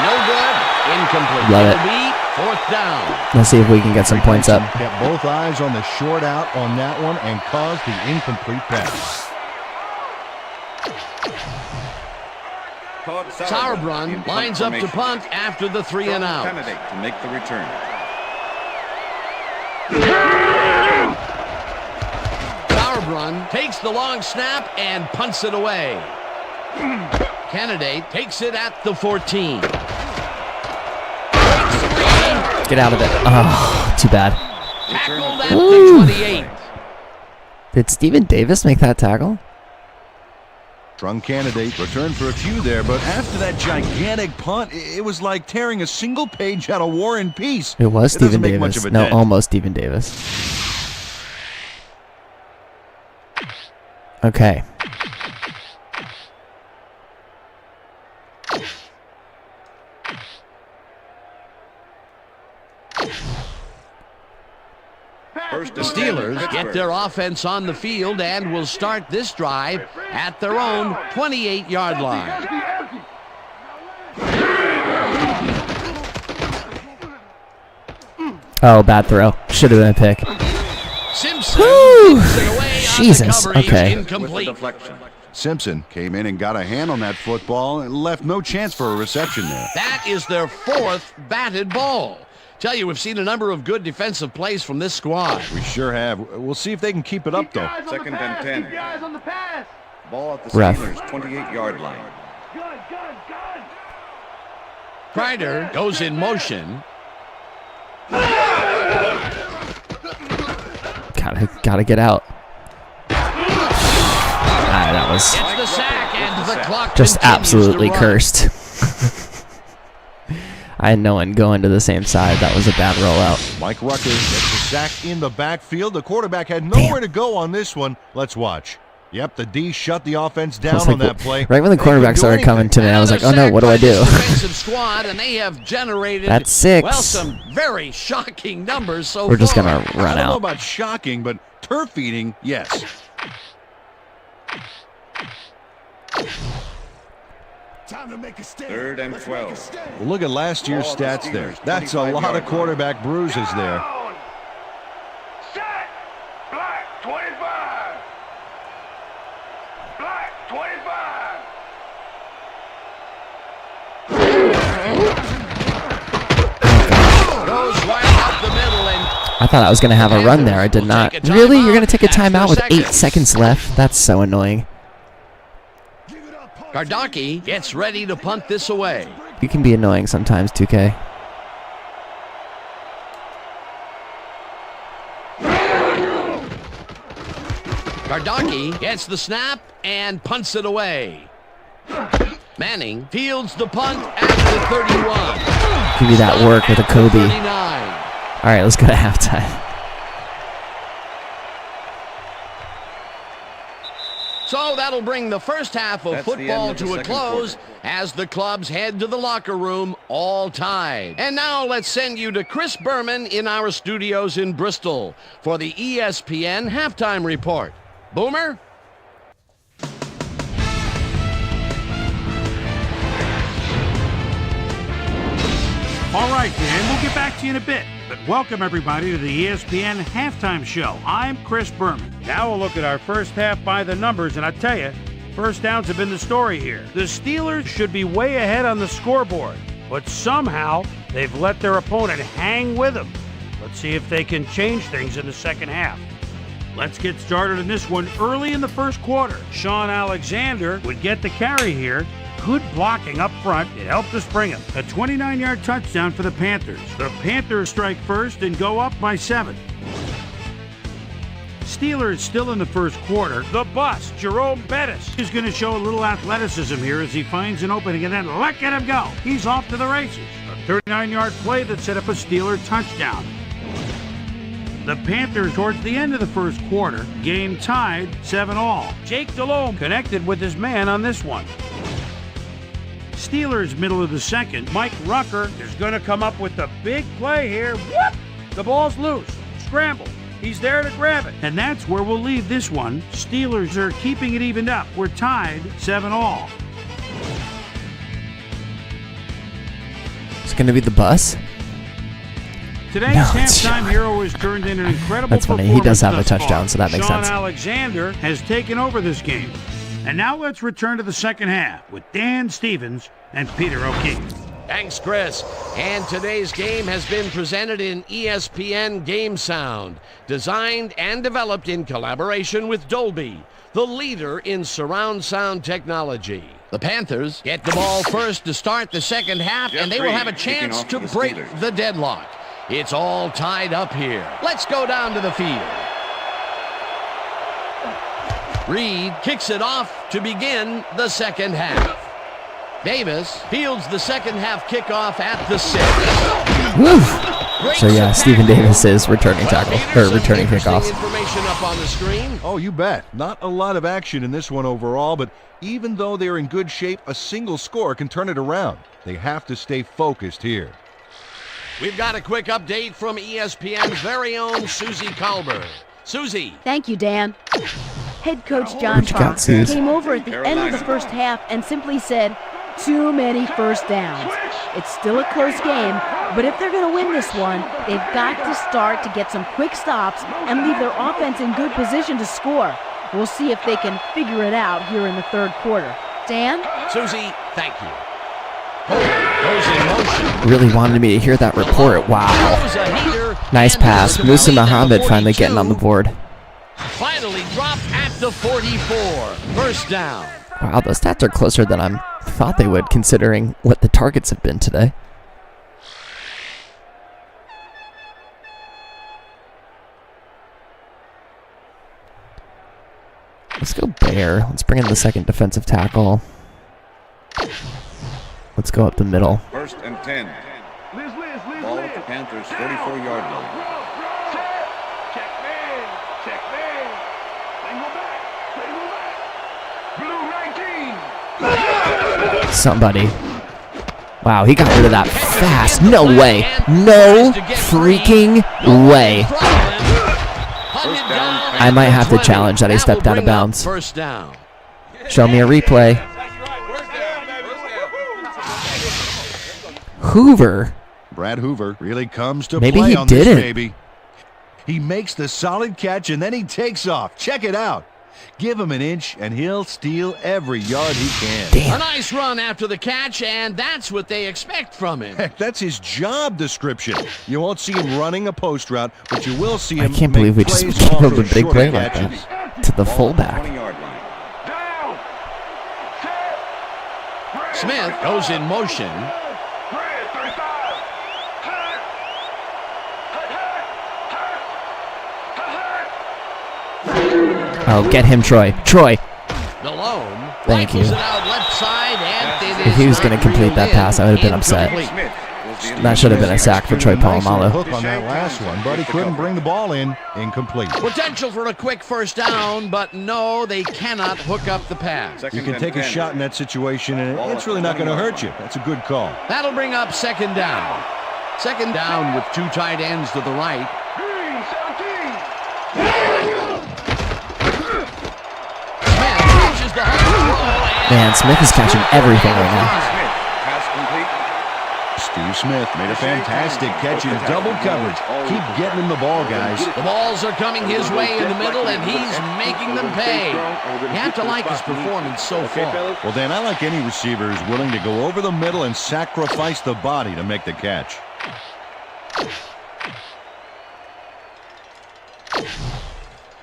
No good. Incomplete. Love it. It'll be fourth down. Let's see if we can get some points up. Kept both eyes on the short out on that one and caused the incomplete pass. Sauerbrunn lines up to punt after the 3 and out. Candidate to make the return. Sauerbrunn takes the long snap and punts it away. Candidate takes it at the 14. Get out of it. Oh, too bad. Tackled at the 28. Did Steven Davis make that tackle? Strong Candidate returned for a few there, but after that gigantic punt, it was like tearing a single page out of War and Peace. It was Steven Davis. No, dent. almost Steven Davis. Okay. The Steelers get their offense on the field and will start this drive at their own 28-yard line. Oh, bad throw. Should have been a pick. Simpson Woo! takes it away on Jesus, the coverage. okay. Incomplete. Simpson came in and got a hand on that football and left no chance for a reception there. That is their fourth batted ball. Tell you, we've seen a number of good defensive plays from this squad. We sure have. We'll see if they can keep it up, though. Second and 10. Ball at the Ref. Steelers' 28-yard line. Kreider goes in motion. Gotta get out. That was Gets the sack and the clock just continues absolutely to run. cursed. I had no one going to the same side. That was a bad rollout. Mike Rucker gets the sack in the backfield. The quarterback had nowhere to go on this one. Let's watch. Yep, the D shut the offense down on that play. Right when the cornerback started coming to me, I was like, oh no, what do I do? Squad, and they have generated, that's 6. well, some very shocking numbers so We're just going to run I don't know out. about shocking, but turf eating, yes. Time to make a stand. 3rd and 12. Well, look at last year's stats there. That's a lot of quarterback bruises there. Set. Black 25. Black 25. Goes right up the middle, and I thought I was going to have a run there. I did not. Really? You're going to take a timeout with 8 seconds left? That's so annoying. Gardocki gets ready to punt this away. You can be annoying sometimes, 2K. Gardocki gets the snap and punts it away. Manning fields the punt at the 31. Give you that work with a Kobe. 39. All right, let's go to halftime. So that'll bring the first half of football to a close as the clubs head to the locker room all tied. And now let's send you to Chris Berman in our studios in Bristol for the ESPN Halftime Report. Boomer? All right, Dan, we'll get back to you in a bit. But welcome, everybody, to the ESPN Halftime Show. I'm Chris Berman. Now we'll look at our first half by the numbers, and I tell you, first downs have been the story here. The Steelers should be way ahead on the scoreboard, but somehow they've let their opponent hang with them. Let's see if they can change things in the second half. Let's get started in this one early in the first quarter. Sean Alexander would get the carry here. Good blocking up front. It helped us bring him. A 29-yard touchdown for the Panthers. The Panthers strike first and go up by 7. Steelers still in the first quarter. The bus, Jerome Bettis, is going to show a little athleticism here as he finds an opening, and then look at him go. He's off to the races. A 39-yard play that set up a Steeler touchdown. The Panthers, towards the end of the first quarter, game tied 7-all. Jake Delhomme connected with his man on this one. Steelers, middle of the second. Mike Rucker is going to come up with the big play here. Whoop! The ball's loose. Scramble. He's there to grab it. And that's where we'll leave this one. Steelers are keeping it evened up. We're tied 7-all. It's going to be the bus? Today's halftime hero has turned in an incredible That's funny. performance. He does have a thus touchdown, far. so that makes sense. Sean Alexander has taken over this game. And now let's return to the second half with Dan Stevens and Peter O'Keefe. Thanks, Chris. And today's game has been presented in ESPN Game Sound, designed and developed in collaboration with Dolby, the leader in surround sound technology. The Panthers get the ball first to start the second half, and they will have a chance to break the deadlock. It's all tied up here. Let's go down to the field. Reed kicks it off to begin the second half. Davis fields the second half kickoff at the 6. Woo! So yeah, Stephen Davis is returning tackle, or returning kickoffs. Information up on the screen. Oh, you bet. Not a lot of action in this one overall, but even though they're in good shape, a single score can turn it around. They have to stay focused here. We've got a quick update from ESPN's very own Susie Colbert. Susie. Thank you, Dan. Head coach John Fox came over at the end of the first half and simply said, too many first downs. It's still a close game, but if they're going to win this one, they've got to start to get some quick stops and leave their offense in good position to score. We'll see if they can figure it out here in the third quarter. Dan? Susie, thank you. Goes in motion. Really wanted me to hear that report. Wow. Nice pass. Musa Muhammad finally getting on the board. Finally dropped at the 44. First down. Wow, those stats are closer than I thought they would, considering what the targets have been today. Let's go Bear. Let's bring in the second defensive tackle. Let's go up the middle. First and 10. Ball at the Panthers' 44-yard line. Check man. Check man. They go back. Somebody. Wow, he got rid of that fast. No way. No freaking way. I might have to challenge that he stepped out of bounds. First down. Show me a replay. Hoover. Brad Hoover really comes to Maybe play he on didn't. this baby. He makes the solid catch, and then he takes off. Check it out. Give him an inch, and he'll steal every yard he can. Damn. A nice run after the catch, and that's what they expect from him. Heck, that's his job description. You won't see him running a post route, but you will see him I can't believe we just plays gave off him a those big shorter play like catches. that to the fullback. 20-yard line. Smith goes in motion. Oh, get him, Troy. Troy. Delhomme. Thank you. It out left side, and If he was going to complete that pass, I would have been upset. That should have been a sack for Troy Polamalu. Hook on that last one, but he couldn't bring the ball in. Incomplete. Potential for a quick first down, but no, they cannot hook up the pass. You can take a shot in that situation, and it's really not going to hurt you. That's a good call. That'll bring up second down. Second down with two tight ends to the right. Man, Smith is catching everything right now. Steve Smith made a fantastic catch in double coverage. Keep getting him the ball, guys. The balls are coming his way in the middle, and he's making them pay. You have to like his performance so far. Well, Dan, I like any receiver who's willing to go over the middle and sacrifice the body to make the catch.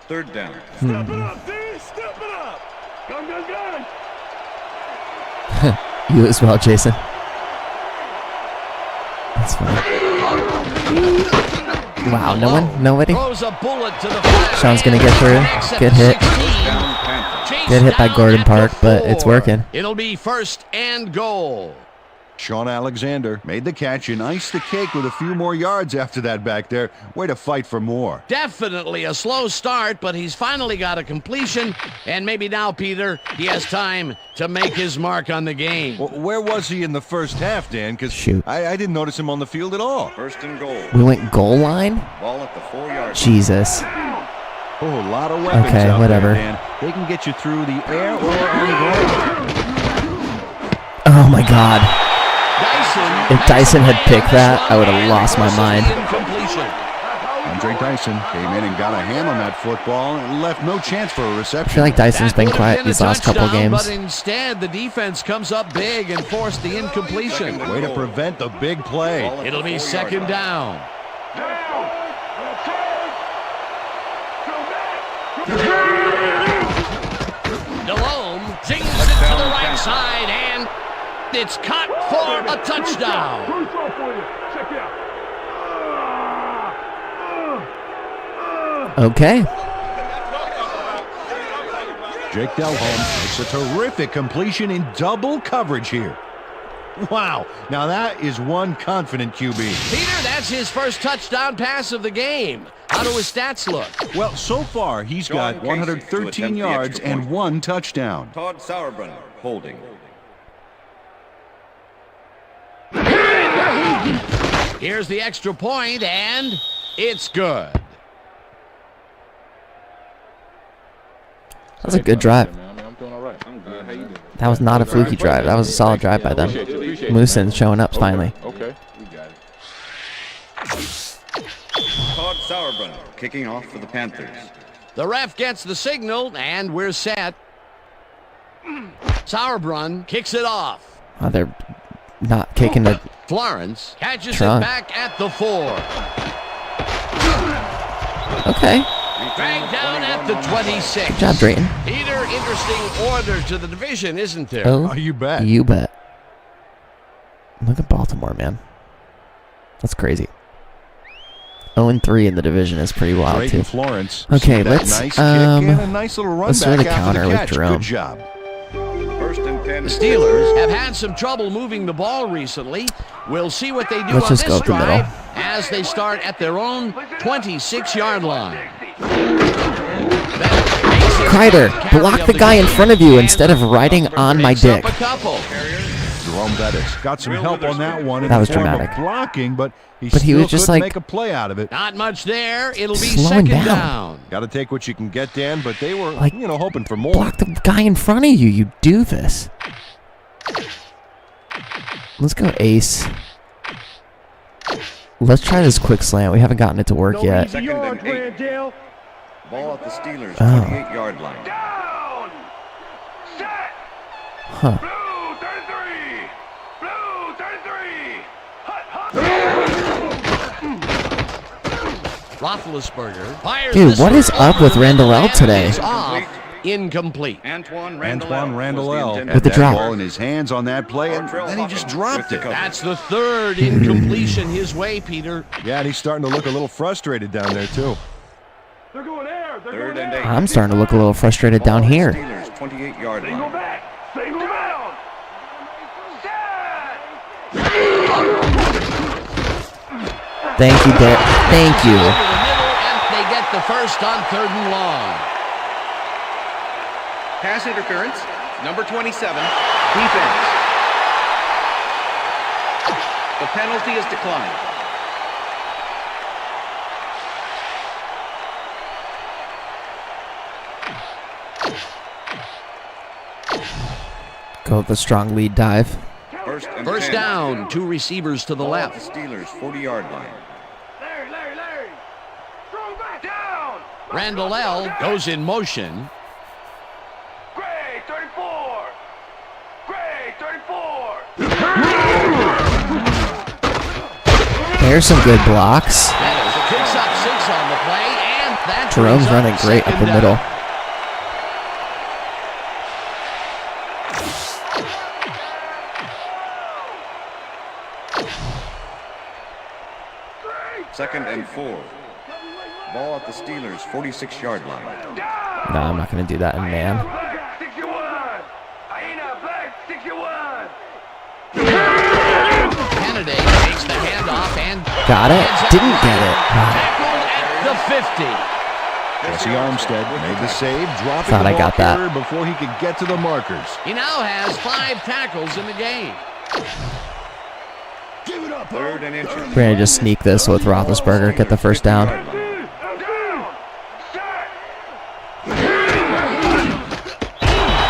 Third down. Step it up, D. Step it up. Gun, gun, gun. You as well, Jason. That's funny. Wow, no one? Nobody? Sean's going to get through. Good hit. Good hit by Gordon Park, but it's working. It'll be first and goal. Sean Alexander made the catch and iced the cake with a few more yards after that back there. Way to fight for more. Definitely a slow start, but he's finally got a completion. And maybe now, Peter, he has time to make his mark on the game. Well, where was he in the first half, Dan? Because I didn't notice him on the field at all. First and goal. We went goal line? Ball at the 4-yard line. Jesus. Oh, a lot of weapons okay, out whatever. there, Dan. They can get you through the air or on the ground. Oh, my God. If Dyson had picked that, I would have lost my mind. Andre Dyson came in and got a hand on that football and left no chance for a reception. I feel like Dyson's been quiet these last couple games. But instead, the defense comes up big and forced the incompletion. Way to prevent the big play. It'll be second down. Delhomme zings it to the right side, and it's caught for a touchdown. Okay. Jake Delhomme makes a terrific completion in double coverage here. Wow. Now that is one confident QB. Peter, that's his first touchdown pass of the game. How do his stats look? Well, so far he's got 113 yards and 1 touchdown. Todd Sauerbrunn holding. Here's the extra point, and it's good. That was a good drive. That was not a fluky drive. That was a solid drive by them. Moosen's showing up finally. Okay, we got it. Todd Sauerbrunn kicking off for the Panthers. The ref gets the signal, and we're set. Sauerbrunn kicks it off. Oh, they're not kicking the Florence catches trunk. it back at the 4. Okay. Dragged down at the 26. Good job, Drayton. Peter, interesting order to the division, isn't there? Oh, you bet. You bet. Look at Baltimore, man. That's crazy. 0-3 in the division is pretty wild, Drayton too. Florence. Okay, let's let's nice kick and a nice little run let's back try to after the counter with catch. Jerome. Good job. First and 10. The Steelers have had some trouble moving the ball recently. We'll see what they do Let's on just go this up the middle. drive as they start at their own 26-yard line. Kreider, block the guy in front of you instead of riding on my dick. Jerome Bettis got some help on that one. That was dramatic. Blocking, but he was just like make a play out of it. Not much there. It'll be slowing second down. Got to take what you can get, Dan, but they were, like, hoping for more. Block the guy in front of you, you doofus. Let's go ace. Let's try this quick slant. We haven't gotten it to work yet. Second and 8. Ball at the Steelers' 28-yard line. Down. Set. Huh. Blue 33. Blue 33. Hut, hut. Roethlisberger fires. Dude, what is up with Randall L today? Incomplete. Antoine Randall L. With the drop. Ball in his hands on that play, and then he just dropped it. That's the third incompletion his way, Peter. Yeah, and he's starting to look a little frustrated down there, too. They're going there. They're Third going and there. 8. I'm starting to look a little frustrated down here. Steelers' 28-yard Single line. back. Single down. Set. Thank you, Dick. Thank you. Over the middle, and they get the first on 3rd and long. Pass interference, number 27, defense. The penalty is declined. Go with the strong lead dive. First down, 2 receivers to the Ball at left. the Steelers' 40-yard line. Larry. Throw back down. Randall L. goes in motion. Gray 34. Gray 34. There's some good blocks. Bettis picks up 6 on the play, and that Jerome's brings up running great up the second middle. down. Second and 4. Ball at the Steelers' 46-yard line. No, I'm not going to do that in man. Black 61. Aina Black 61. Kennedy takes the handoff and Got it? Didn't get it. tackled at the 50. Jesse Armstead made the save, dropping Thought the I ball got that. carrier before he could get to the markers. He now has 5 tackles in the game. Third and inches. We're going to just sneak this with Roethlisberger, get the first down.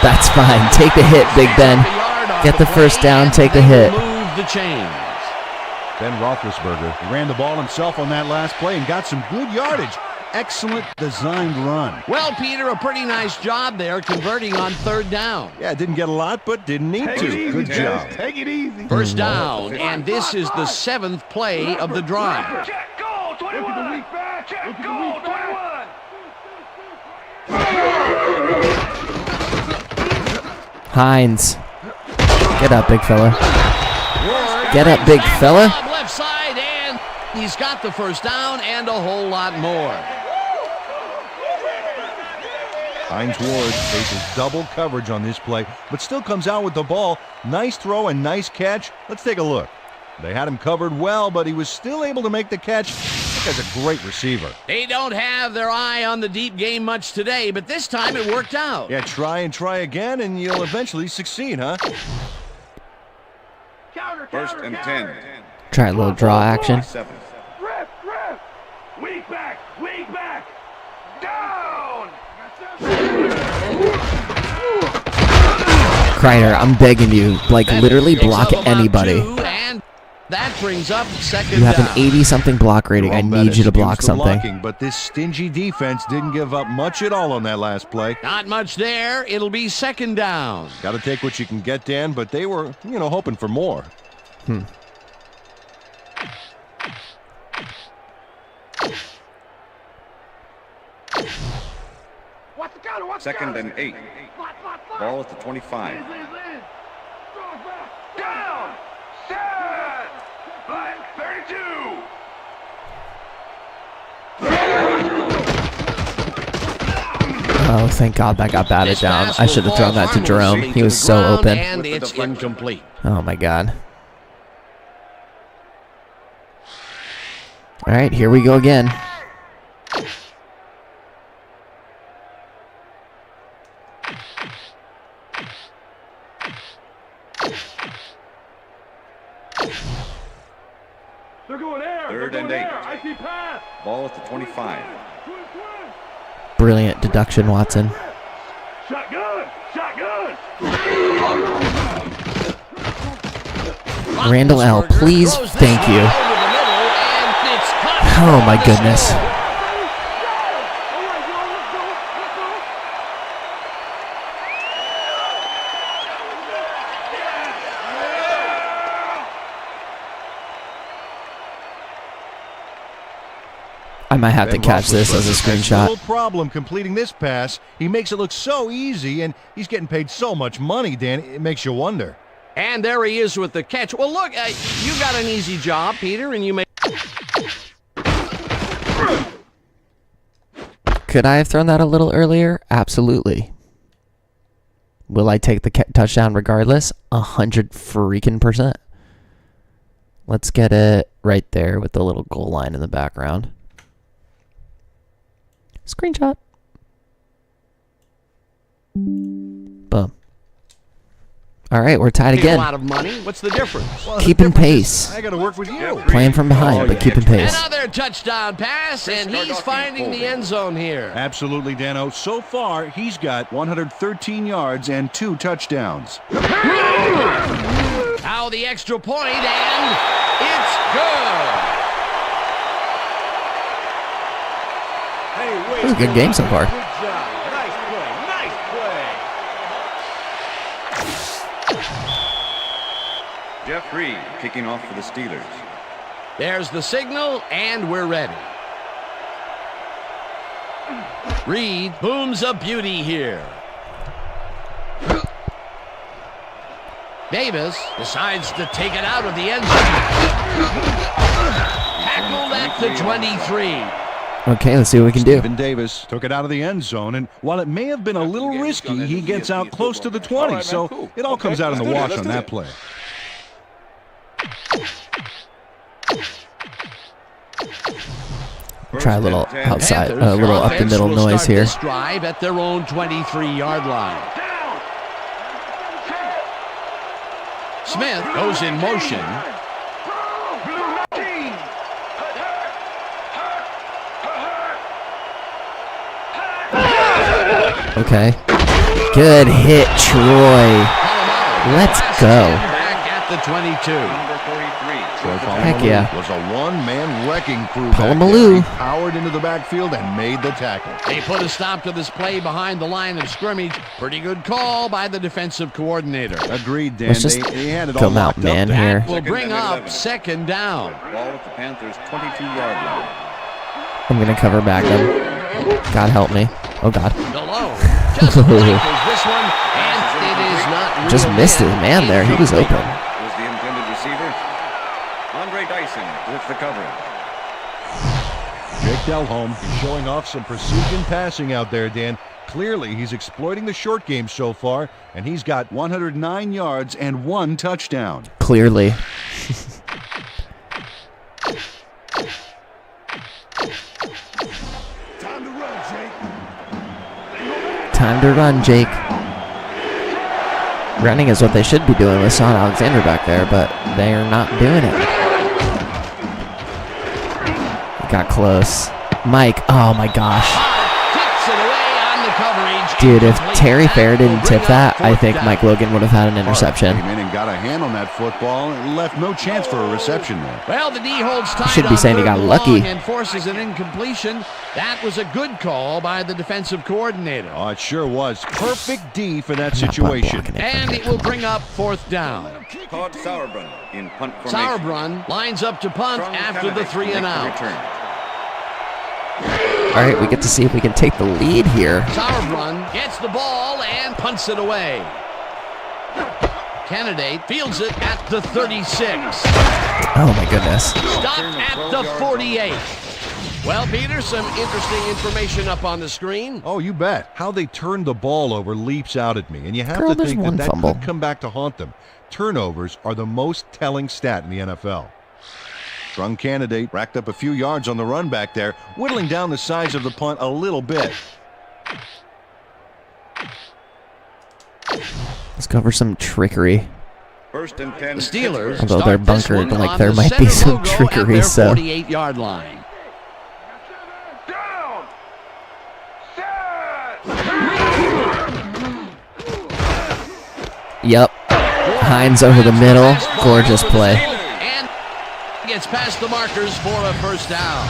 That's fine. Take the hit, Big Ben. Get the first down, take the hit. Move the chains. Ben Roethlisberger ran the ball himself on that last play and got some good yardage. Excellent designed run. Well, Peter, a pretty nice job there converting on 3rd down. Yeah, didn't get a lot, but didn't need to. Good job. Take it easy. First down, and this is the 7th play of the drive. Check goal 21. Check goal 21. Hines. Get up, big fella. Ward Get up, big back fella. up left side, and he's got the first down and a whole lot more. Hines Ward faces double coverage on this play, but still comes out with the ball. Nice throw and nice catch. Let's take a look. They had him covered well, but he was still able to make the catch. That guy's a great receiver. They don't have their eye on the deep game much today, but this time it worked out. Yeah, try and try again, and you'll eventually succeed, huh? First and 10. Try a little draw action. 7. Ref. Weak back. Down. Kreider, I'm begging you, like literally Picks block up about anybody. 2, and that brings up second You have an down. 80-something block rating. I Jerome need Bettis you to block used the something. blocking, but this stingy defense didn't give up much at all on that last play. Not much there. It'll be second down. Got to take what you can get, Dan, but they were, hoping for more. Second and 8. Ball at the 25. Down. Set. Black 32. Oh, thank God that got batted down. I should have thrown that to Jerome. He was so open. And it's incomplete. Oh, my God. All right, here we go again. They're going air. 3rd and 8. I see pass. Ball at the 25. Brilliant deduction, Watson. Shotgun. Shotgun. Randall L., please, thank you. Oh my goodness. I might have to catch this as a screenshot. No problem completing this pass. He makes it look so easy, and he's getting paid so much money, Dan. It makes you wonder. And there he is with the catch. Well, look, you got an easy job, Peter, and you may... Could I have thrown that a little earlier? Absolutely. Will I take the touchdown regardless? 100%. Let's get it right there with the little goal line in the background. Screenshot. Boom. All right, we're tied again. A lot of money. What's the difference? Well, keeping pace. I got to work with you. Playing from behind, but keeping pace. Another touchdown pass, and he's finding the end zone here. Absolutely, Dano. So far, he's got 113 yards and 2 touchdowns. Now the extra point, and it's good. This is a good game so far. Good job. Nice play. Nice play. Jeff Reed kicking off for the Steelers. There's the signal, and we're ready. Reed booms a beauty here. Davis decides to take it out of the end zone. Tackled at the 23. Okay, let's see what we can do. Stephen Davis took it out of the end zone, and while it may have been a little risky, he gets out close to the 20, so it all comes out in the wash on that play. Try a little outside, a little up the middle noise here. This drive at their own 23-yard line. Smith goes in motion. Okay. Good hit, Troy. Let's go. Back at the 22. Heck yeah. Was a one-man wrecking crew. Palomaloo. He powered into the backfield and made the tackle. They put a stop to this play behind the line of scrimmage. Pretty good call by the defensive coordinator. Agreed, Dan. Let's just they had it all come out, locked man, up here. Will bring up second down. Ball at the Panthers' 22-yard line. I'm going to cover back him. God help me. Oh, God. Below. Just tackles this one, and it is not Just missed his man there. He was open. Was the intended receiver. Andre Dyson with the coverage. Jake Delhomme is showing off some precision passing out there, Dan. Clearly, he's exploiting the short game so far, and he's got 109 yards and 1 touchdown. Clearly. Time to run, Jake. Running is what they should be doing with Son Alexander back there, but they are not doing it. Got close. Mike, oh my gosh. Tips it away on the coverage. Dude, if Terry Fair didn't tip that, I think Mike Logan would have had an interception. Came in and got a hand on that football and left no chance for a reception there. Well, the D holds tight. Should be saying he got lucky. And forces an incompletion. That was a good call by the defensive coordinator. Oh, it sure was. Perfect D for that situation. And it will bring up fourth down. Todd Sauerbrunn in punt formation. Sauerbrunn lines up to punt after the 3 and out. All right, we get to see if we can take the lead here. Sauerbrunn gets the ball and punts it away. Candidate fields it at the 36. Oh my goodness. Stopped at the 48. Well, Peter, some interesting information up on the screen. Oh, you bet. How they turned the ball over leaps out at me, and you have Girl, to think that fumble. could come back to haunt them. Turnovers are the most telling stat in the NFL. Strong candidate racked up a few yards on the run back there, whittling down the size of the punt a little bit. Let's go for some trickery. First and 10. The Steelers, although they're bunkered, like there might be some trickery. So 48-yard line. Down. Set. Yep. Hines over the middle. Gorgeous play. And gets past the markers for a first down.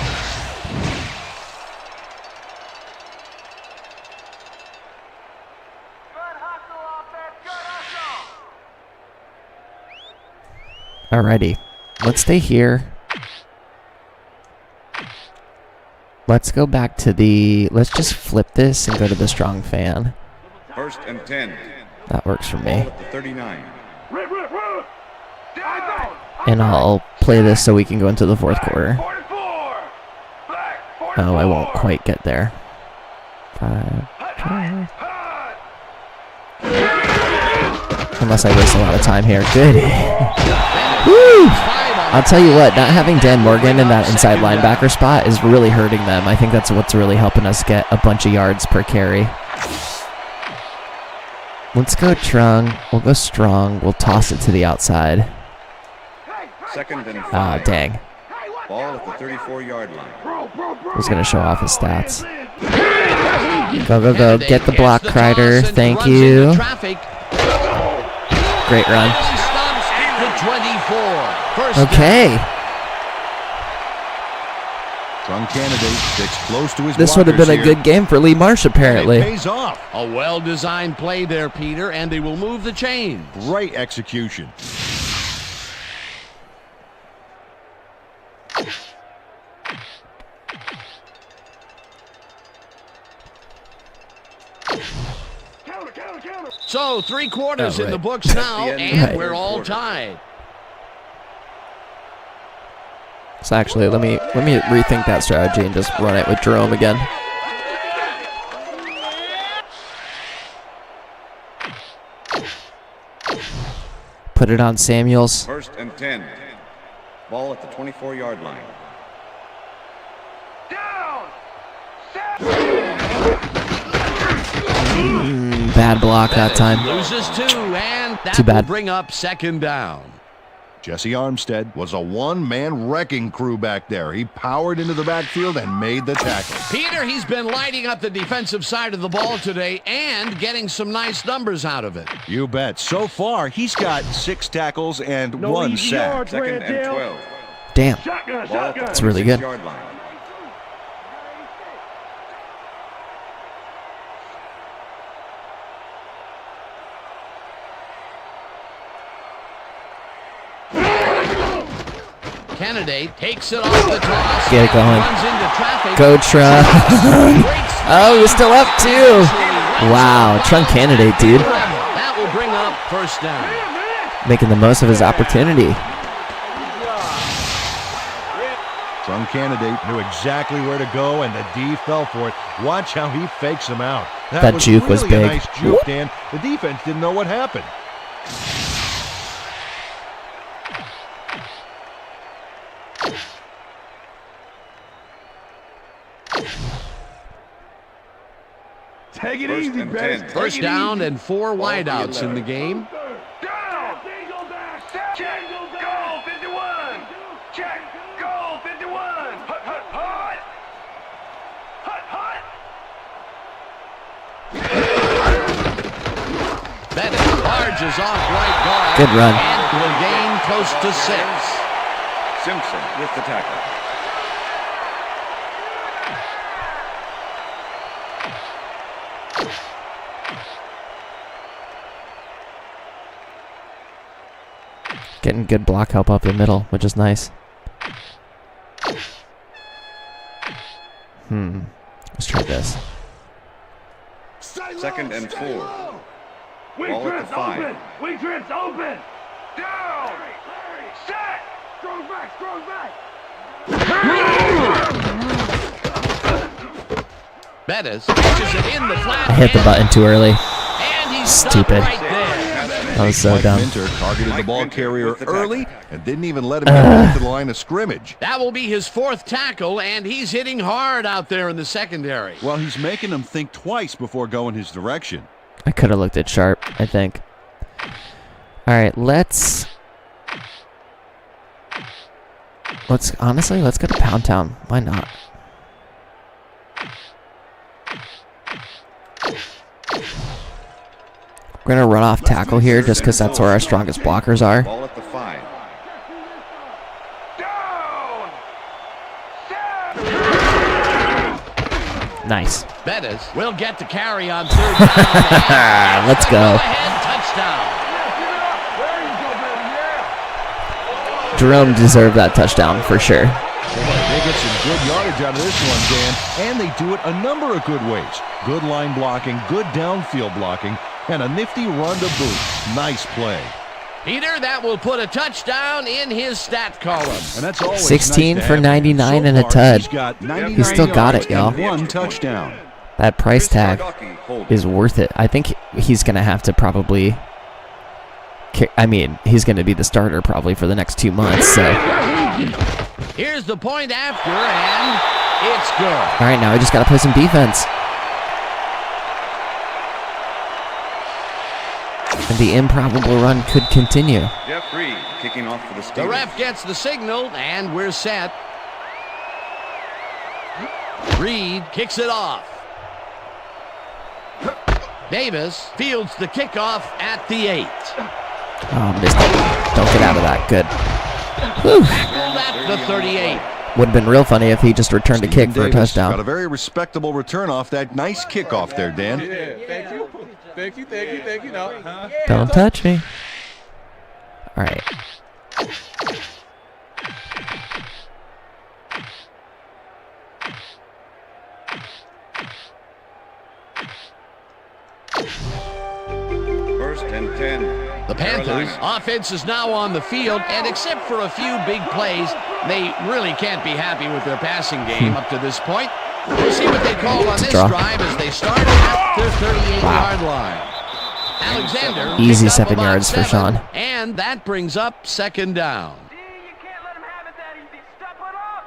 Alrighty. Let's stay here. Let's go back to the... Let's just flip this and go to the strong fan. First and 10. That works for me. Ball at the 39. And I'll play this so we can go into the fourth quarter. Oh, I won't quite get there. 5, 4. Unless I waste a lot of time here. Good. Woo! I'll tell you what, not having Dan Morgan in that inside linebacker spot is really hurting them. I think that's what's really helping us get a bunch of yards per carry. Let's go Trung. We'll go strong. We'll toss it to the outside. Second and 5. Ah, dang. Ball at the 34-yard line. I was going to show off his stats. Go, go, go. Get the block, Kreider. Thank you. Great run. Okay. Strong candidate sticks close to his This would have been a good game for Lee Marsh, apparently. It pays off. A well-designed play there, Peter, and they will move the chains. Great execution. So 3 quarters in the books now, and we're all tied. So actually, let me rethink that strategy and just run it with Jerome again. Put it on Samuels. First and 10. Ball at the 24-yard line. Bad block that time. Loses 2, and that Too bad. will bring up second down. Jesse Armstead was a one-man wrecking crew back there. He powered into the backfield and made the tackle. Peter, he's been lighting up the defensive side of the ball today and getting some nice numbers out of it. You bet. So far, he's got 6 tackles and 1 sack. Second and 12. Damn. Shotgun. That's really good. 6-yard line. Candidate takes it off the toss. Get it going. Runs into traffic. Go, Trung. Oh, you're still up, too. Wow. Trunk candidate, dude. That will bring up first down. Making the most of his opportunity. Strong candidate knew exactly where to go, and the D fell for it. Watch how he fakes him out. That juke was really a big. nice juke, Dan. The defense didn't know what happened. Take it easy, Ben. First down and 4 wideouts in the game. Down. Check. Goal 51. Check. Goal 51. Hut, hut, hut. Hut, hut. Bennett barges off right guard. Good run. And will gain close to 6. Simpson with the tackle. Getting good block help up the middle, which is nice. Let's try this. Second and 4. Wing Ball at the trips 5. open. Wing trips open. Down. Set. Strong back. Strong back. Bettis catches it in the flat. I hit the button too early. And he's Stupid. right there. That was so Mike dumb. Minter targeted the ball Minter carrier with the tackle. early and didn't even let him get to the line of scrimmage. That will be his 4th tackle, and he's hitting hard out there in the secondary. Well, he's making them think twice before going his direction. I could have looked at Sharp, I think. All right, let's honestly, let's go to Pound Town. Why not? We're going to run off tackle here just because that's where our strongest blockers are. Ball at the 5. Nice. Bettis will get to carry on 3rd down. Let's go. Touchdown. Jerome deserved that touchdown for sure. They get some good yardage out of this one, Dan, and they do it a number of good ways. Good line blocking, good downfield blocking, and a nifty run to boot. Nice play. Peter, that will put a touchdown in his stat column. And that's always 16 nice for 99 and a tud. He's still got it, y'all. 1 touchdown. That price tag is worth it. I think he's going to have to probably... I mean, he's going to be the starter probably for the next 2 months, so... Here's the point after, and it's good. All right, now we just got to play some defense. And the improbable run could continue. Jeff Reed kicking off for the Steelers. The ref gets the signal, and we're set. Reed kicks it off. Davis fields the kickoff at the 8. Oh, missed it. Don't get out of that. Good. Whew. Tackled at the 38. Would have been real funny if he just returned a kick for a touchdown. Got a very respectable return off that nice kickoff there, Dan. Yeah, thank you. Thank you. No. Don't touch me. All right. First and 10. The Panthers' offense is now on the field, and except for a few big plays, they really can't be happy with their passing game up to this point. We'll see what they call on this drive as they start at their 38-yard line. Alexander easy 7 yards for Sean. And that brings up 2nd down. You can't let him have it that easy. Step it up.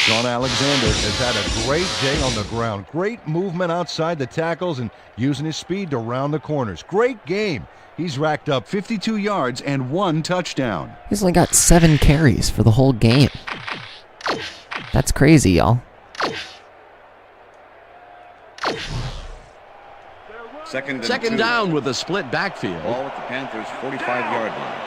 Sean Alexander has had a great day on the ground. Great movement outside the tackles and using his speed to round the corners. Great game. He's racked up 52 yards and 1 touchdown. He's only got 7 carries for the whole game. That's crazy, y'all. Second down with a split backfield. Ball at the Panthers' 45-yard line.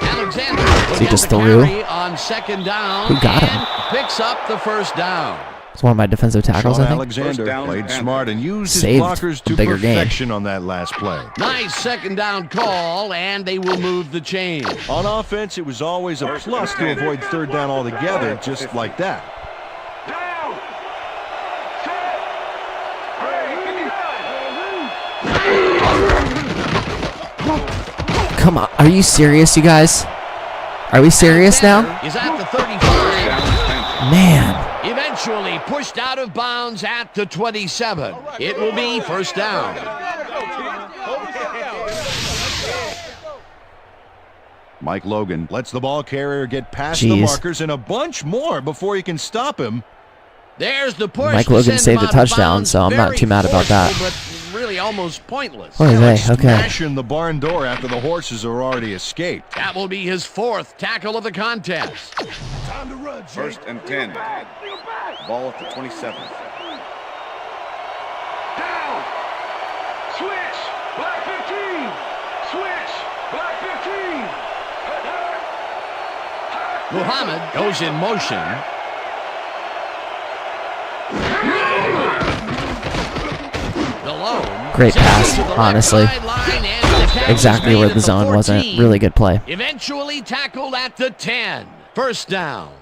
Alexander he just threw. On 2nd down. Who got him? Picks up the 1st down. It's one of my defensive tackles, Sean I think. Alexander played smart and used his Saved blockers to a bigger perfection on that last play. Nice 2nd down call, and they will move the chain. On offense, it was always a plus to avoid 3rd down altogether, just like that. Come on. Are you serious, you guys? Are we serious now? Is at the 35. Man. Eventually pushed out of bounds at the 27. It will be 1st down. Mike Logan lets the ball carrier get past the markers and a bunch more before he can stop him. There's the push. Mike Logan saved a touchdown, so I'm not too mad about that. But really almost pointless. What are they? Okay. Smashing the barn door after the horses are already escaped. That will be his 4th tackle of the contest. Time to run, Jake. First and 10. Ball at the 27. Down. Switch. Black 15. Switch. Black 15. Muhammad goes in motion. Great pass, honestly. Exactly where the zone wasn't. Really good play. Eventually tackled at the 10. 1st down.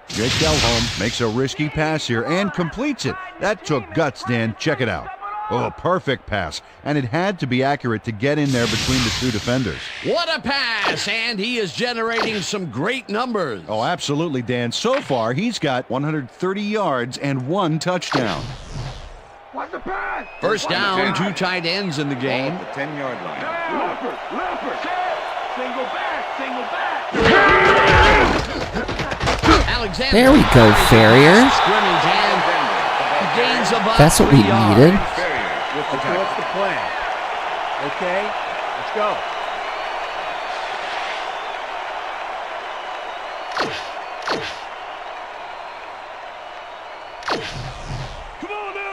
Jake Delhomme makes a risky pass here and completes it. That took guts, Dan. Check it out. Oh, perfect pass. And it had to be accurate to get in there between the 2 defenders. What a pass, and he is generating some great numbers. Oh, absolutely, Dan. So far, he's got 130 yards and 1 touchdown. What's the pass? 1st down, 2 tight ends in the game. Ball at the 10-yard line. Leopard. Single back. intended. There we go, Farrier. Scrimmage and gains about That's what we 3 yards. needed. Okay, what's the plan? Okay, let's go.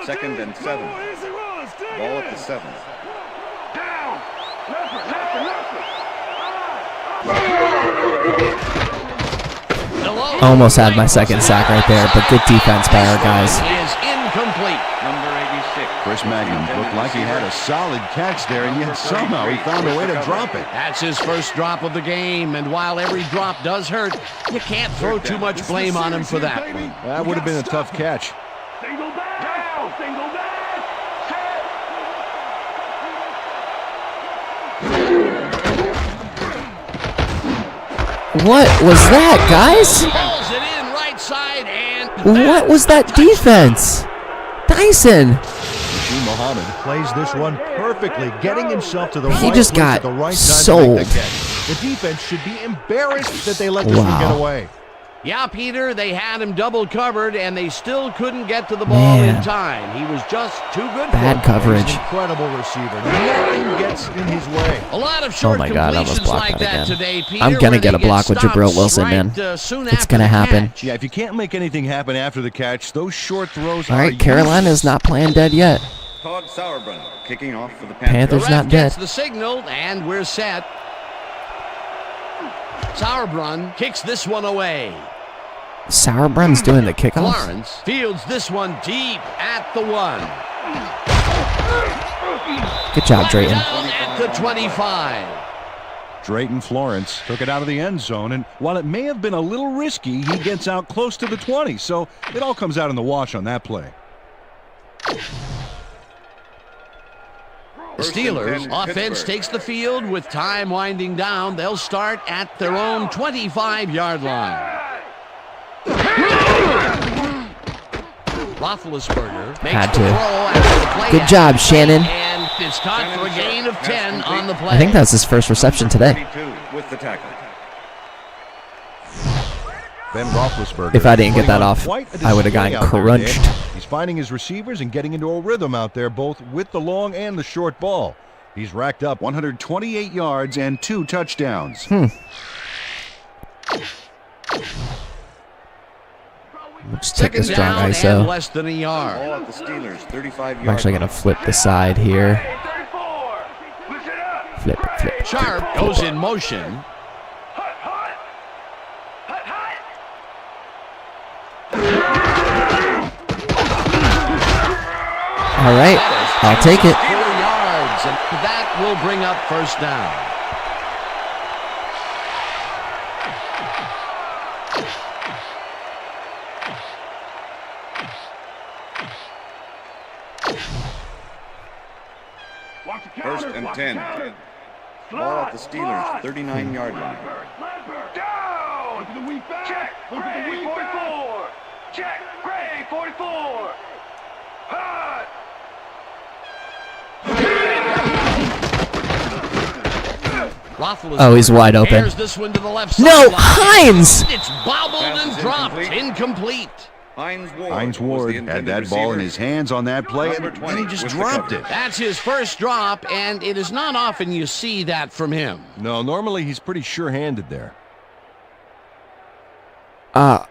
Second and 7. Ball at the 7. Down. Almost had my second sack right there, but good defense by our guys. Is incomplete. Number 86. Chris Magnum looked like he had a solid catch there, and yet somehow he found a way to drop it. That's his first drop of the game, and while every drop does hurt, you can't throw too much blame on him for that one. That would have been a tough catch. Single back. Down. Single back. What was that, guys? Pulls it in right side, and What was that defense? Dyson. Rasheed Muhammad plays this one perfectly, getting himself to the He right just place got at the right time sold. to make the catch. The defense should be embarrassed that they let this one get away. yeah, Peter, they had him double covered, and they still couldn't get to the ball in time. He was just too good for Bad him. coverage. He's an incredible receiver. Nothing gets in his way. A lot of short Oh my God, I almost completions blocked like that that again. today, Peter. I'm gonna where get a they block with Jabril stopped Wilson, right, man. soon It's after gonna the happen. catch. Yeah, if you can't make anything happen after the catch, those short throws All are right, Carolina's not playing dead yet. Todd Sauerbrunn kicking off for the Panthers The not ref dead. gets the signal, and we're set. Sauerbrunn kicks this one away. Sauerbrun's doing the kickoff. Lawrence fields this one deep at the 1. Good job, Drayton. Down at the 25. Drayton Florence took it out of the end zone, and while it may have been a little risky, he gets out close to the 20, so it all comes out in the wash on that play. The Steelers offense takes the field with time winding down. They'll start at their own 25-yard line. Roethlisberger makes Had the to. throw after the play. Good job, Shannon. And it's caught for a gain of 10 on the play. I think that's his first reception today. 32 with the tackle. Ben Roethlisberger. If I didn't get that off, Quite a I would have display gotten out there, crunched. Dan. He's finding his receivers and getting into a rhythm out there, both with the long and the short ball. He's racked up 128 yards and 2 touchdowns. Just take a Second strong down and ISO. less than a yard. Ball at the Steelers, 35 I'm actually going to flip the side here. 34. Listen up. Flip it, flip it. Sharp goes in motion. Hut, hut. Hut, hut. All right, I'll take it. 4 yards, and that will bring up first down. Watch the First counter, and watch 10. the counter. Ball at the Slot, Steelers, slot. 39-yard line. Down. Look at the weak back. Check. Look at the weak 44. Check. Gray 44. Hut. Roethlisberger Oh, he's wide open. airs this one to the left No, sideline. Hines! It's bobbled Pass and is dropped. incomplete. Incomplete. Hines Ward was the had intended that ball in receiver. his hands on that play, Number and 20 he just with the dropped cover. it. That's his first drop, and it is not often you see that from him. No, normally he's pretty sure-handed there. I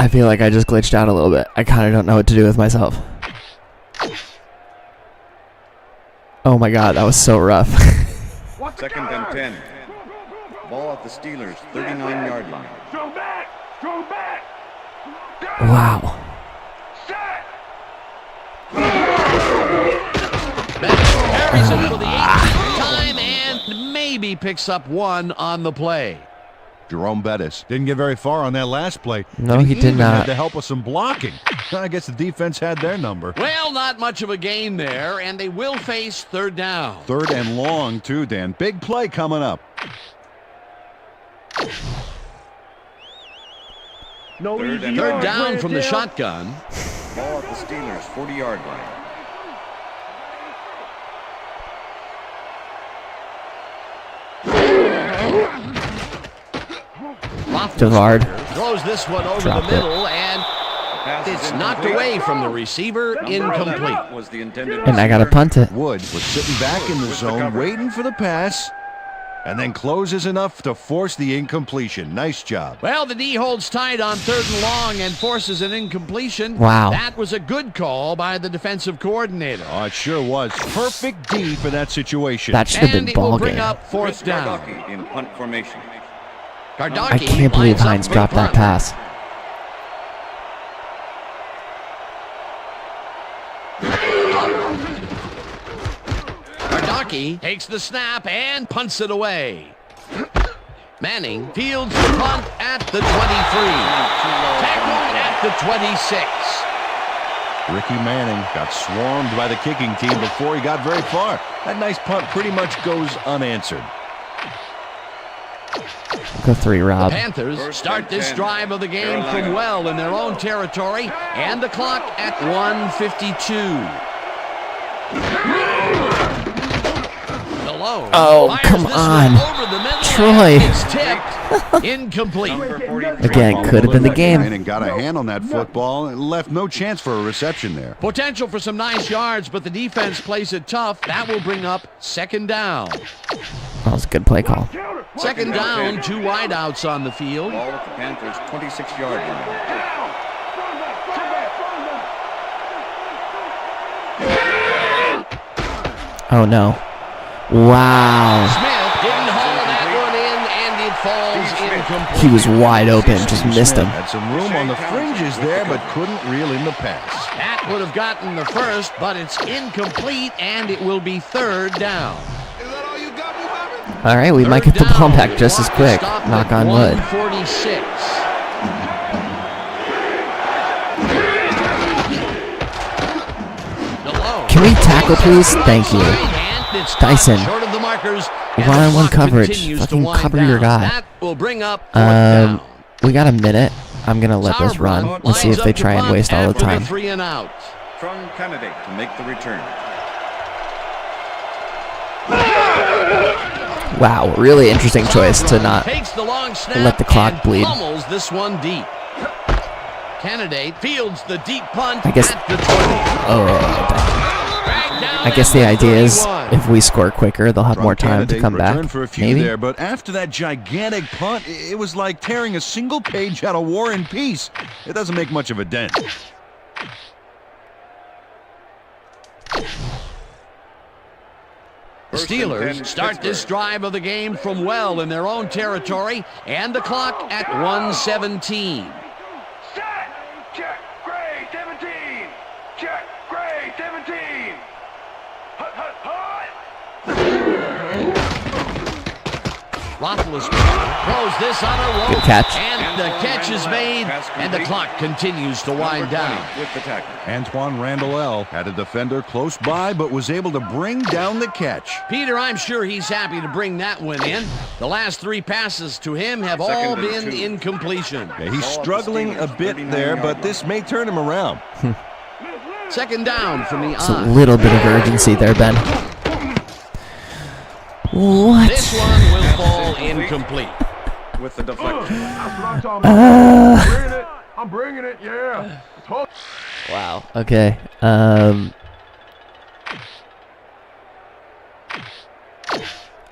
feel like I just glitched out a little bit. I kind of don't know what to do with myself. Oh my God, that was so rough. Second and 10. Ball at the Steelers, 39-yard line. Strong back. Strong back. Down. Wow. Set. Carries it for the 8th time and maybe picks up 1 on the play. Jerome Bettis didn't get very far on that last play. No, and he did even not. had to help with some blocking. I guess the defense had their number. Well, not much of a gain there, and they will face 3rd down. 3rd and long, too, Dan. Big play coming up. No Third easy and Third yards, down from the Landale. shotgun. Ball at the Steelers, 40-yard line. Devard. Throws this one over the middle, and it's knocked away from the receiver, incomplete. And I got to punt it. Wood was sitting back in the zone, waiting for the pass, and then closes enough to force the incompletion. Nice job. Well, the D holds tight on 3rd and long and forces an incompletion. Wow. That was a good call by the defensive coordinator. Oh, it sure was. Perfect D for that situation. That should have been And it ball will bring game. up 4th down. In punt formation. Gardocki I can't believe lines up Hines for dropped the that punt. pass. Gardocki takes the snap and punts it away. Manning fields the punt at the 23. Tackled at the 26. Ricky Manning got swarmed by the kicking team before he got very far. That nice punt pretty much goes unanswered. Go 3, Rob. The Panthers start this drive of the game from well in their own territory, and the clock at 1:52. Malone Oh, fires come this on. one over the middle, Troy. and it's tipped. Incomplete. Again, could have been the game. And got a hand on that football and left no chance for a reception there. Potential for some nice yards, but the defense plays it tough. That will bring up 2nd down. That was a good play call. 2nd down, 2 wideouts on the field. Ball at the Panthers' 26-yard line. Oh, no. Wow. Smith didn't haul that one in, and it falls incomplete. He was wide open, just missed him. Had some room on the fringes there, but couldn't reel in the pass. That would have gotten the first, but it's incomplete, and it will be 3rd down. All right, we might get the ball back just as quick. Knock on wood. 146. Can we tackle, please? Thank you. Dyson. Short of the markers, and the One-on-one clock coverage. continues to Fucking wind cover down. your guy. That will bring up 4th down. We got a minute. I'm going to let this run. Let's see if they try and waste all the time. 3 and out. Strong candidate to make the return. Wow, really interesting choice to not Takes the long snap let the clock and bleed. pummels this one deep. Candidate fields the deep punt I guess- at the 20. I guess the idea is if we score quicker, they'll have more time to come back. For a few Maybe. there, but after that gigantic punt, it was like tearing a single page out of War and Peace. It doesn't make much of a dent. The Steelers start this drive of the game from well in their own territory, and the clock at 1:17. Set! Check, Gray, 17! Check, Gray, 17! Hut, hut, hut! Roethlisberger throws this on a rope. Good catch. And the catch is made, and the clock continues to wind down. With the tackle. Antoine Randall L. had a defender close by, but was able to bring down the catch. Peter, I'm sure he's happy to bring that one in. The last 3 passes to him have all been incompletion. Yeah, he's struggling a bit there, but this may turn him around. 2nd down from the It's a eye. little bit of urgency there, Ben. What? This one will fall incomplete. With the deflection. I'm bringing it, yeah. Wow. Okay. I'm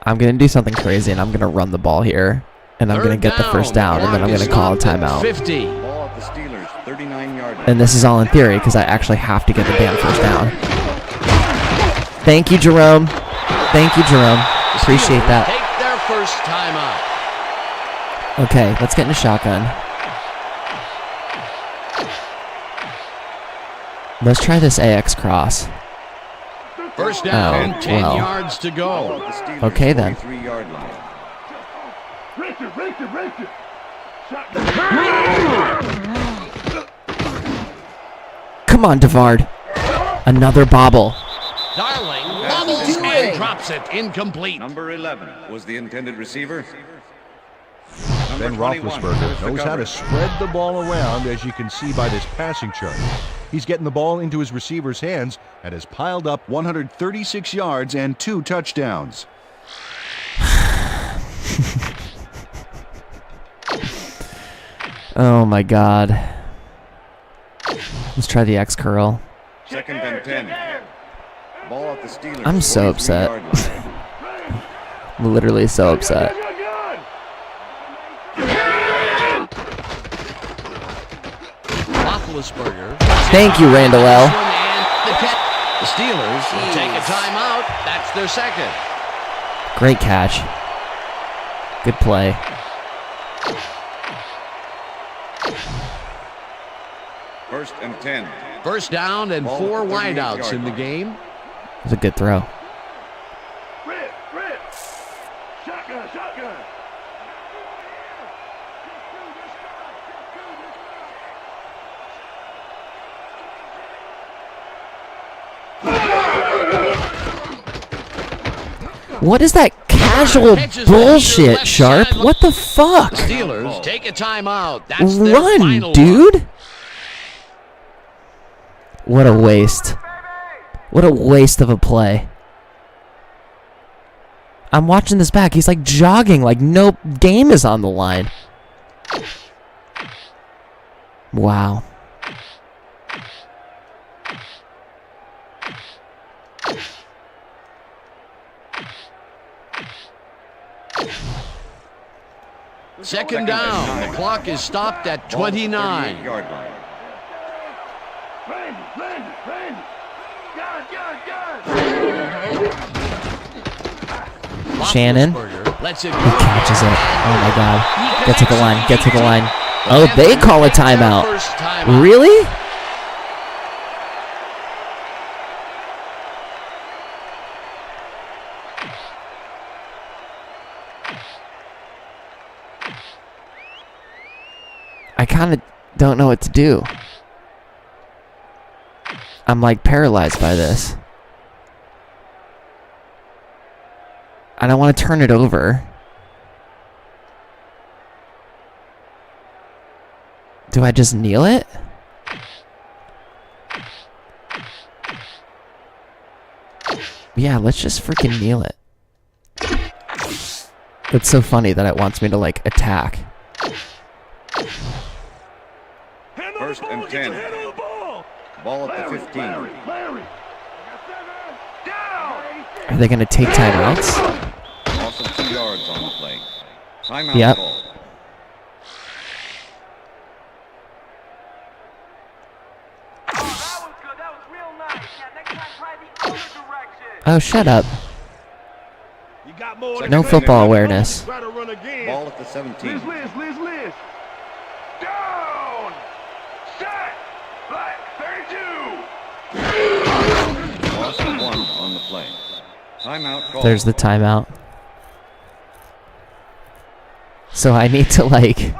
gonna do something crazy, and I'm gonna run the ball here, and I'm gonna get the first down, and then I'm gonna call a timeout. 50. Ball at the Steelers' 39-yard line. And this is all in theory because I actually have to get the damn first down. Thank you, Jerome. Thank you, Jerome. Appreciate that. Take their first timeout. Okay, let's get in a shotgun. Let's try this AX cross. First down, Oh, 10 well. yards to Ball go. at the Steelers' Okay, then. 43-yard line. Come on, Devard. Another bobble. Darling bobbles and drops it incomplete. Number 11 was the intended receiver. Ben Roethlisberger knows how to spread the ball around, as you can see by this passing chart. He's getting the ball into his receiver's hands and has piled up 136 yards and 2 touchdowns. Oh my God. Let's try the X curl. 2nd and 10. Ball at the Steelers. I'm so upset. I'm literally so upset. Thank you, Randall L. The Steelers will take a timeout. That's their second. Great catch. Good play. First and 10. First down and 4 wideouts in the game. It was a good throw. Rip. Shotgun. What is that casual bullshit, Sharp? What the fuck? Steelers take a timeout. That's their Run, final dude. one. What a waste. What a waste of a play. I'm watching this back. He's like jogging like no game is on the line. Wow. Second down. The clock is stopped at 29. Shannon. He catches it. Oh my God. Get to the line. Get to the line. Oh, they call a timeout. Really? I kind of don't know what to do. I'm like paralyzed by this. I don't want to turn it over. Do I just kneel it? Yeah, let's just freaking kneel it. It's so funny that it wants me to like attack. First and 10. Ball at the 15. Are they going to take timeouts? Also 2 yards on the play. Timeout Yep. call. Oh, shut up. No football awareness. Ball at the 17. Liz. Down. Set. Black 32. Loss of 1 on the play. Timeout call. There's the timeout. So I need to like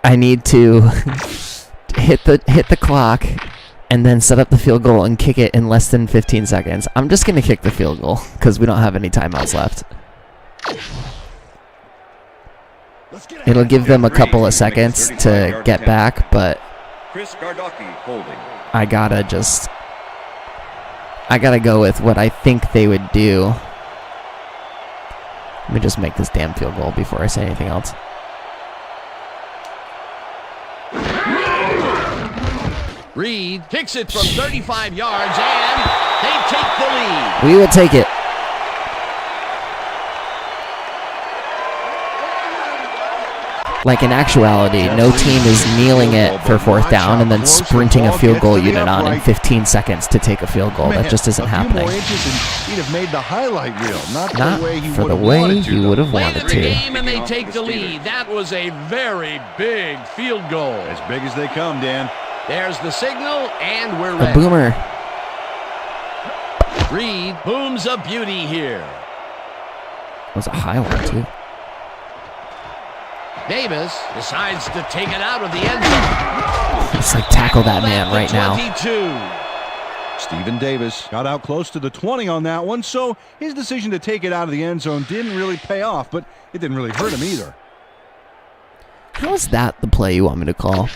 I need to hit the clock and then set up the field goal and kick it in less than 15 seconds. I'm just going to kick the field goal because we don't have any timeouts left. It'll give them a couple of seconds to get back, but I gotta go with what I think they would do. Let me just make this damn field goal before I say anything else. Reed kicks it from 35 yards, and they take the lead. We will take it. Like in actuality, no team is kneeling it for 4th down and then sprinting a field goal unit on in 15 seconds to take a field goal. That just isn't happening. He'd have made the highlight reel, not for the way he would have wanted to. Game and they take the lead. That was a very big field goal. As big as they come, Dan. There's the signal, and we're The ready. boomer. Reed booms a beauty here. That was a high one, too. Davis decides to take it out of the end zone. Let's like tackle that man right now. 22. Stephen Davis got out close to the 20 on that one, so his decision to take it out of the end zone didn't really pay off, but it didn't really hurt him either. How is that the play you want me to call?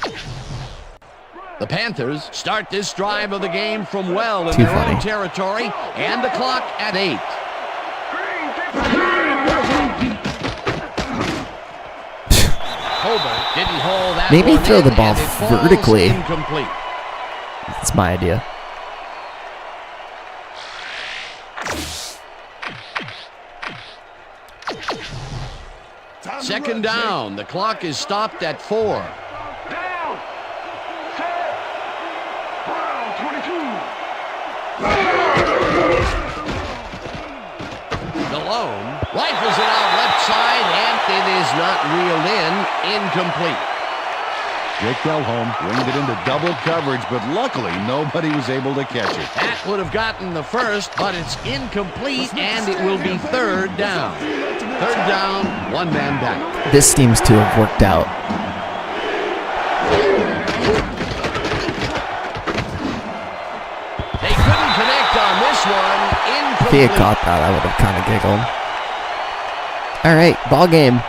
The Panthers start this drive of the game from well in Too their funny. own territory, and the clock at 8. Gilbert didn't hold that. Maybe one throw in, the ball and it falls vertically. Incomplete. That's my idea. Second down. The clock is stopped at 4. Down. Set. Brown, 22. Delhomme rifles it out left side, and it is not reeled in. Incomplete. Jake Delhomme winged it into double coverage, but luckily nobody was able to catch it. That would have gotten the first, but it's incomplete, and it will be third down. Third down, one man back. This seems to have worked out. They couldn't connect on this one. If he had Incomplete. caught that, I would have kind of giggled. All right, ball game.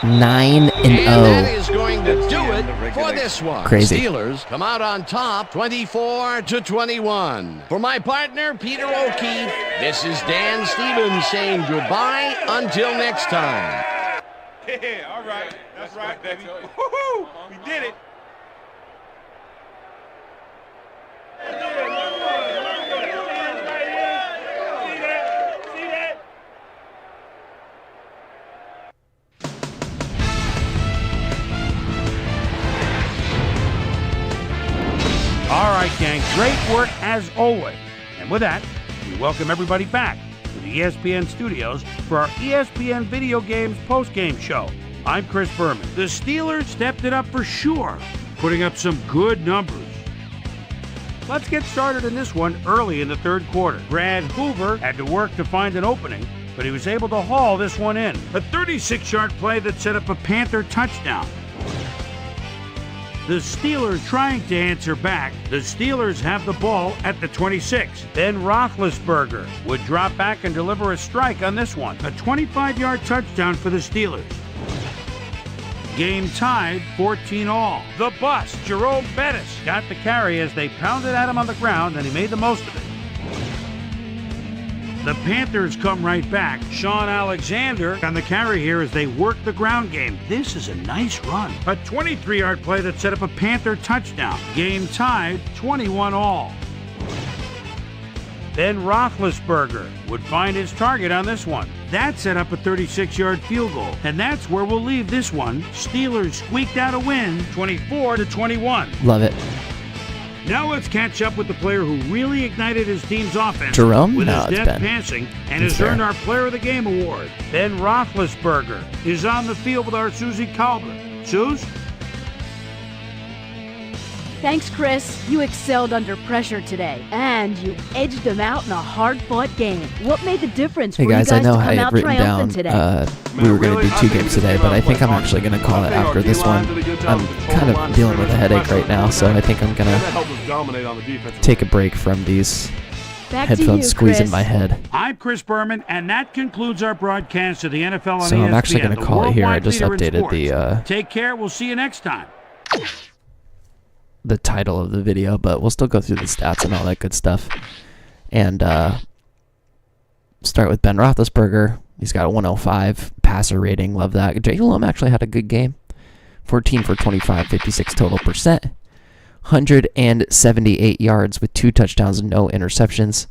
9-0. And that is going to do it for this one. Crazy. Steelers come out on top, 24-21. For my partner, Peter O'Keefe, this is Dan Stevens saying goodbye until next time. Yeah, all right. That's right, baby. Woo-hoo! We did it. All right, gang, great work as always. And with that, we welcome everybody back to the ESPN studios for our ESPN Video Games postgame show. I'm Chris Berman. The Steelers stepped it up for sure, putting up some good numbers. Let's get started in this one early in the third quarter. Brad Hoover had to work to find an opening, but he was able to haul this one in. A 36-yard play that set up a Panther touchdown. The Steelers trying to answer back. The Steelers have the ball at the 26. Then Roethlisberger would drop back and deliver a strike on this one. A 25-yard touchdown for the Steelers. Game tied 14-all. The bust, Jerome Bettis, got the carry as they pounded at him on the ground, and he made the most of it. The Panthers come right back. Sean Alexander on the carry here as they work the ground game. This is a nice run. A 23-yard play that set up a Panther touchdown. Game tied 21-all. Then Roethlisberger would find his target on this one. That set up a 36-yard field goal. And that's where we'll leave this one. Steelers squeaked out a win, 24-21. Love it. Now let's catch up with the player who really ignited his team's offense Jerome? with No, his it's deft Ben. passing and It's has earned fair. our Player of the Game award. Ben Roethlisberger is on the field with our Susie Calder. Suze? Thanks, Chris. You excelled under pressure today, and you edged them out in a hard-fought game. What made the difference Hey for guys, you guys I know to I come had out written down triumphant today? we were going to do 2 games today, but I think I'm actually going to call it after this one. I'm kind of dealing with a headache right now, so I think I'm going to take a break from these Back to headphones you, squeezing Chris. my head. I'm Chris Berman, and that concludes our broadcast of the NFL on So ESPN. I'm actually going to the call it here. I worldwide just leader in updated sports. the Take care. We'll see you next time. title of the video, but we'll still go through the stats and all that good stuff. And start with Ben Roethlisberger. He's got a 105 passer rating. Love that. Jake Delhomme actually had a good game. 14 for 25, 56 total percent. 178 yards with 2 touchdowns and no interceptions.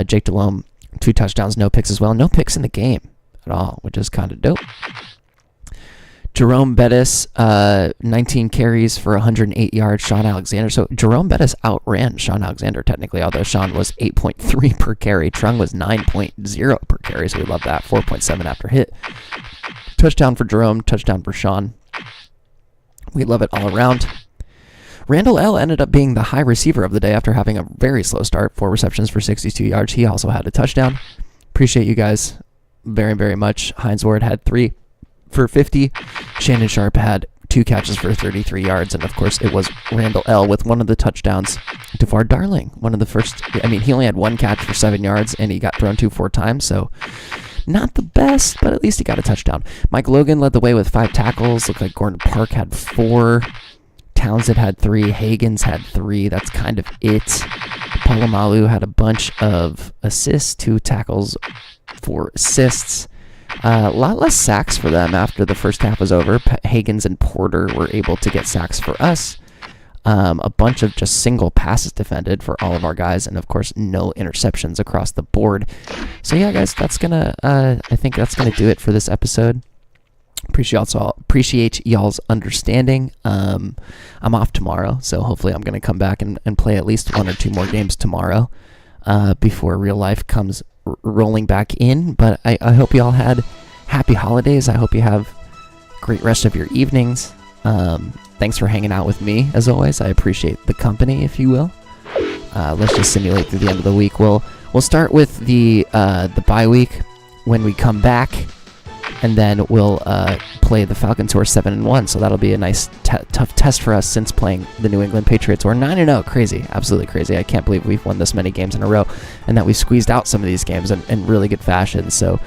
Jake Delhomme, 2 touchdowns, no picks as well. No picks in the game at all, which is kind of dope. Jerome Bettis, 19 carries for 108 yards. Sean Alexander. So Jerome Bettis outran Sean Alexander technically, although Sean was 8.3 per carry. Trung was 9.0 per carry, so we love that. 4.7 after hit. Touchdown for Jerome, touchdown for Sean. We love it all around. Randall L. ended up being the high receiver of the day after having a very slow start. 4 receptions for 62 yards. He also had a touchdown. Appreciate you guys very, very much. Hines Ward had 3 for 50. Shannon Sharp had 2 catches for 33 yards. And, of course, it was Randall L. with one of the touchdowns. DeVar Darling, one of the first. I mean, he only had 1 catch for 7 yards, and he got thrown to 4 times. So, not the best, but at least he got a touchdown. Mike Logan led the way with 5 tackles. Looked like Gordon Park had 4. Townsend had 3. Hagens had 3. That's kind of it. Palomalu had a bunch of assists, 2 tackles, 4 assists. A lot less sacks for them after the first half was over. Higgins and Porter were able to get sacks for us. A bunch of just single passes defended for all of our guys, and of course no interceptions across the board. So yeah, guys, that's gonna I think that's gonna do it for this episode. Appreciate y'all's understanding. I'm off tomorrow, so hopefully I'm gonna come back and play at least 1 or 2 more games tomorrow before real life comes rolling back in. But I hope y'all had happy holidays. I hope you have great rest of your evenings. Thanks for hanging out with me, as always. I appreciate the company, if you will. Let's just simulate through the end of the week. We'll start with the bye week when we come back, and then we'll play the Falcons, who are 7-1. So that'll be a nice tough test for us since playing the New England Patriots, who are 9-0. Crazy, absolutely crazy. I can't believe we've won this many games in a row, and that we squeezed out some of these games in really good fashion. So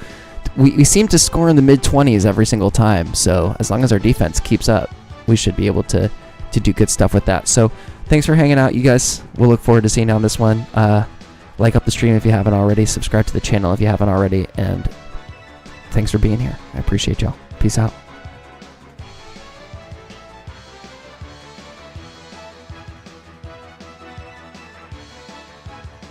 we seem to score in the mid-20s every single time. So as long as our defense keeps up, we should be able to do good stuff with that. So thanks for hanging out, you guys. We'll look forward to seeing you on this one. Like up the stream if you haven't already. Subscribe to the channel if you haven't already. And thanks for being here. I appreciate y'all. Peace out.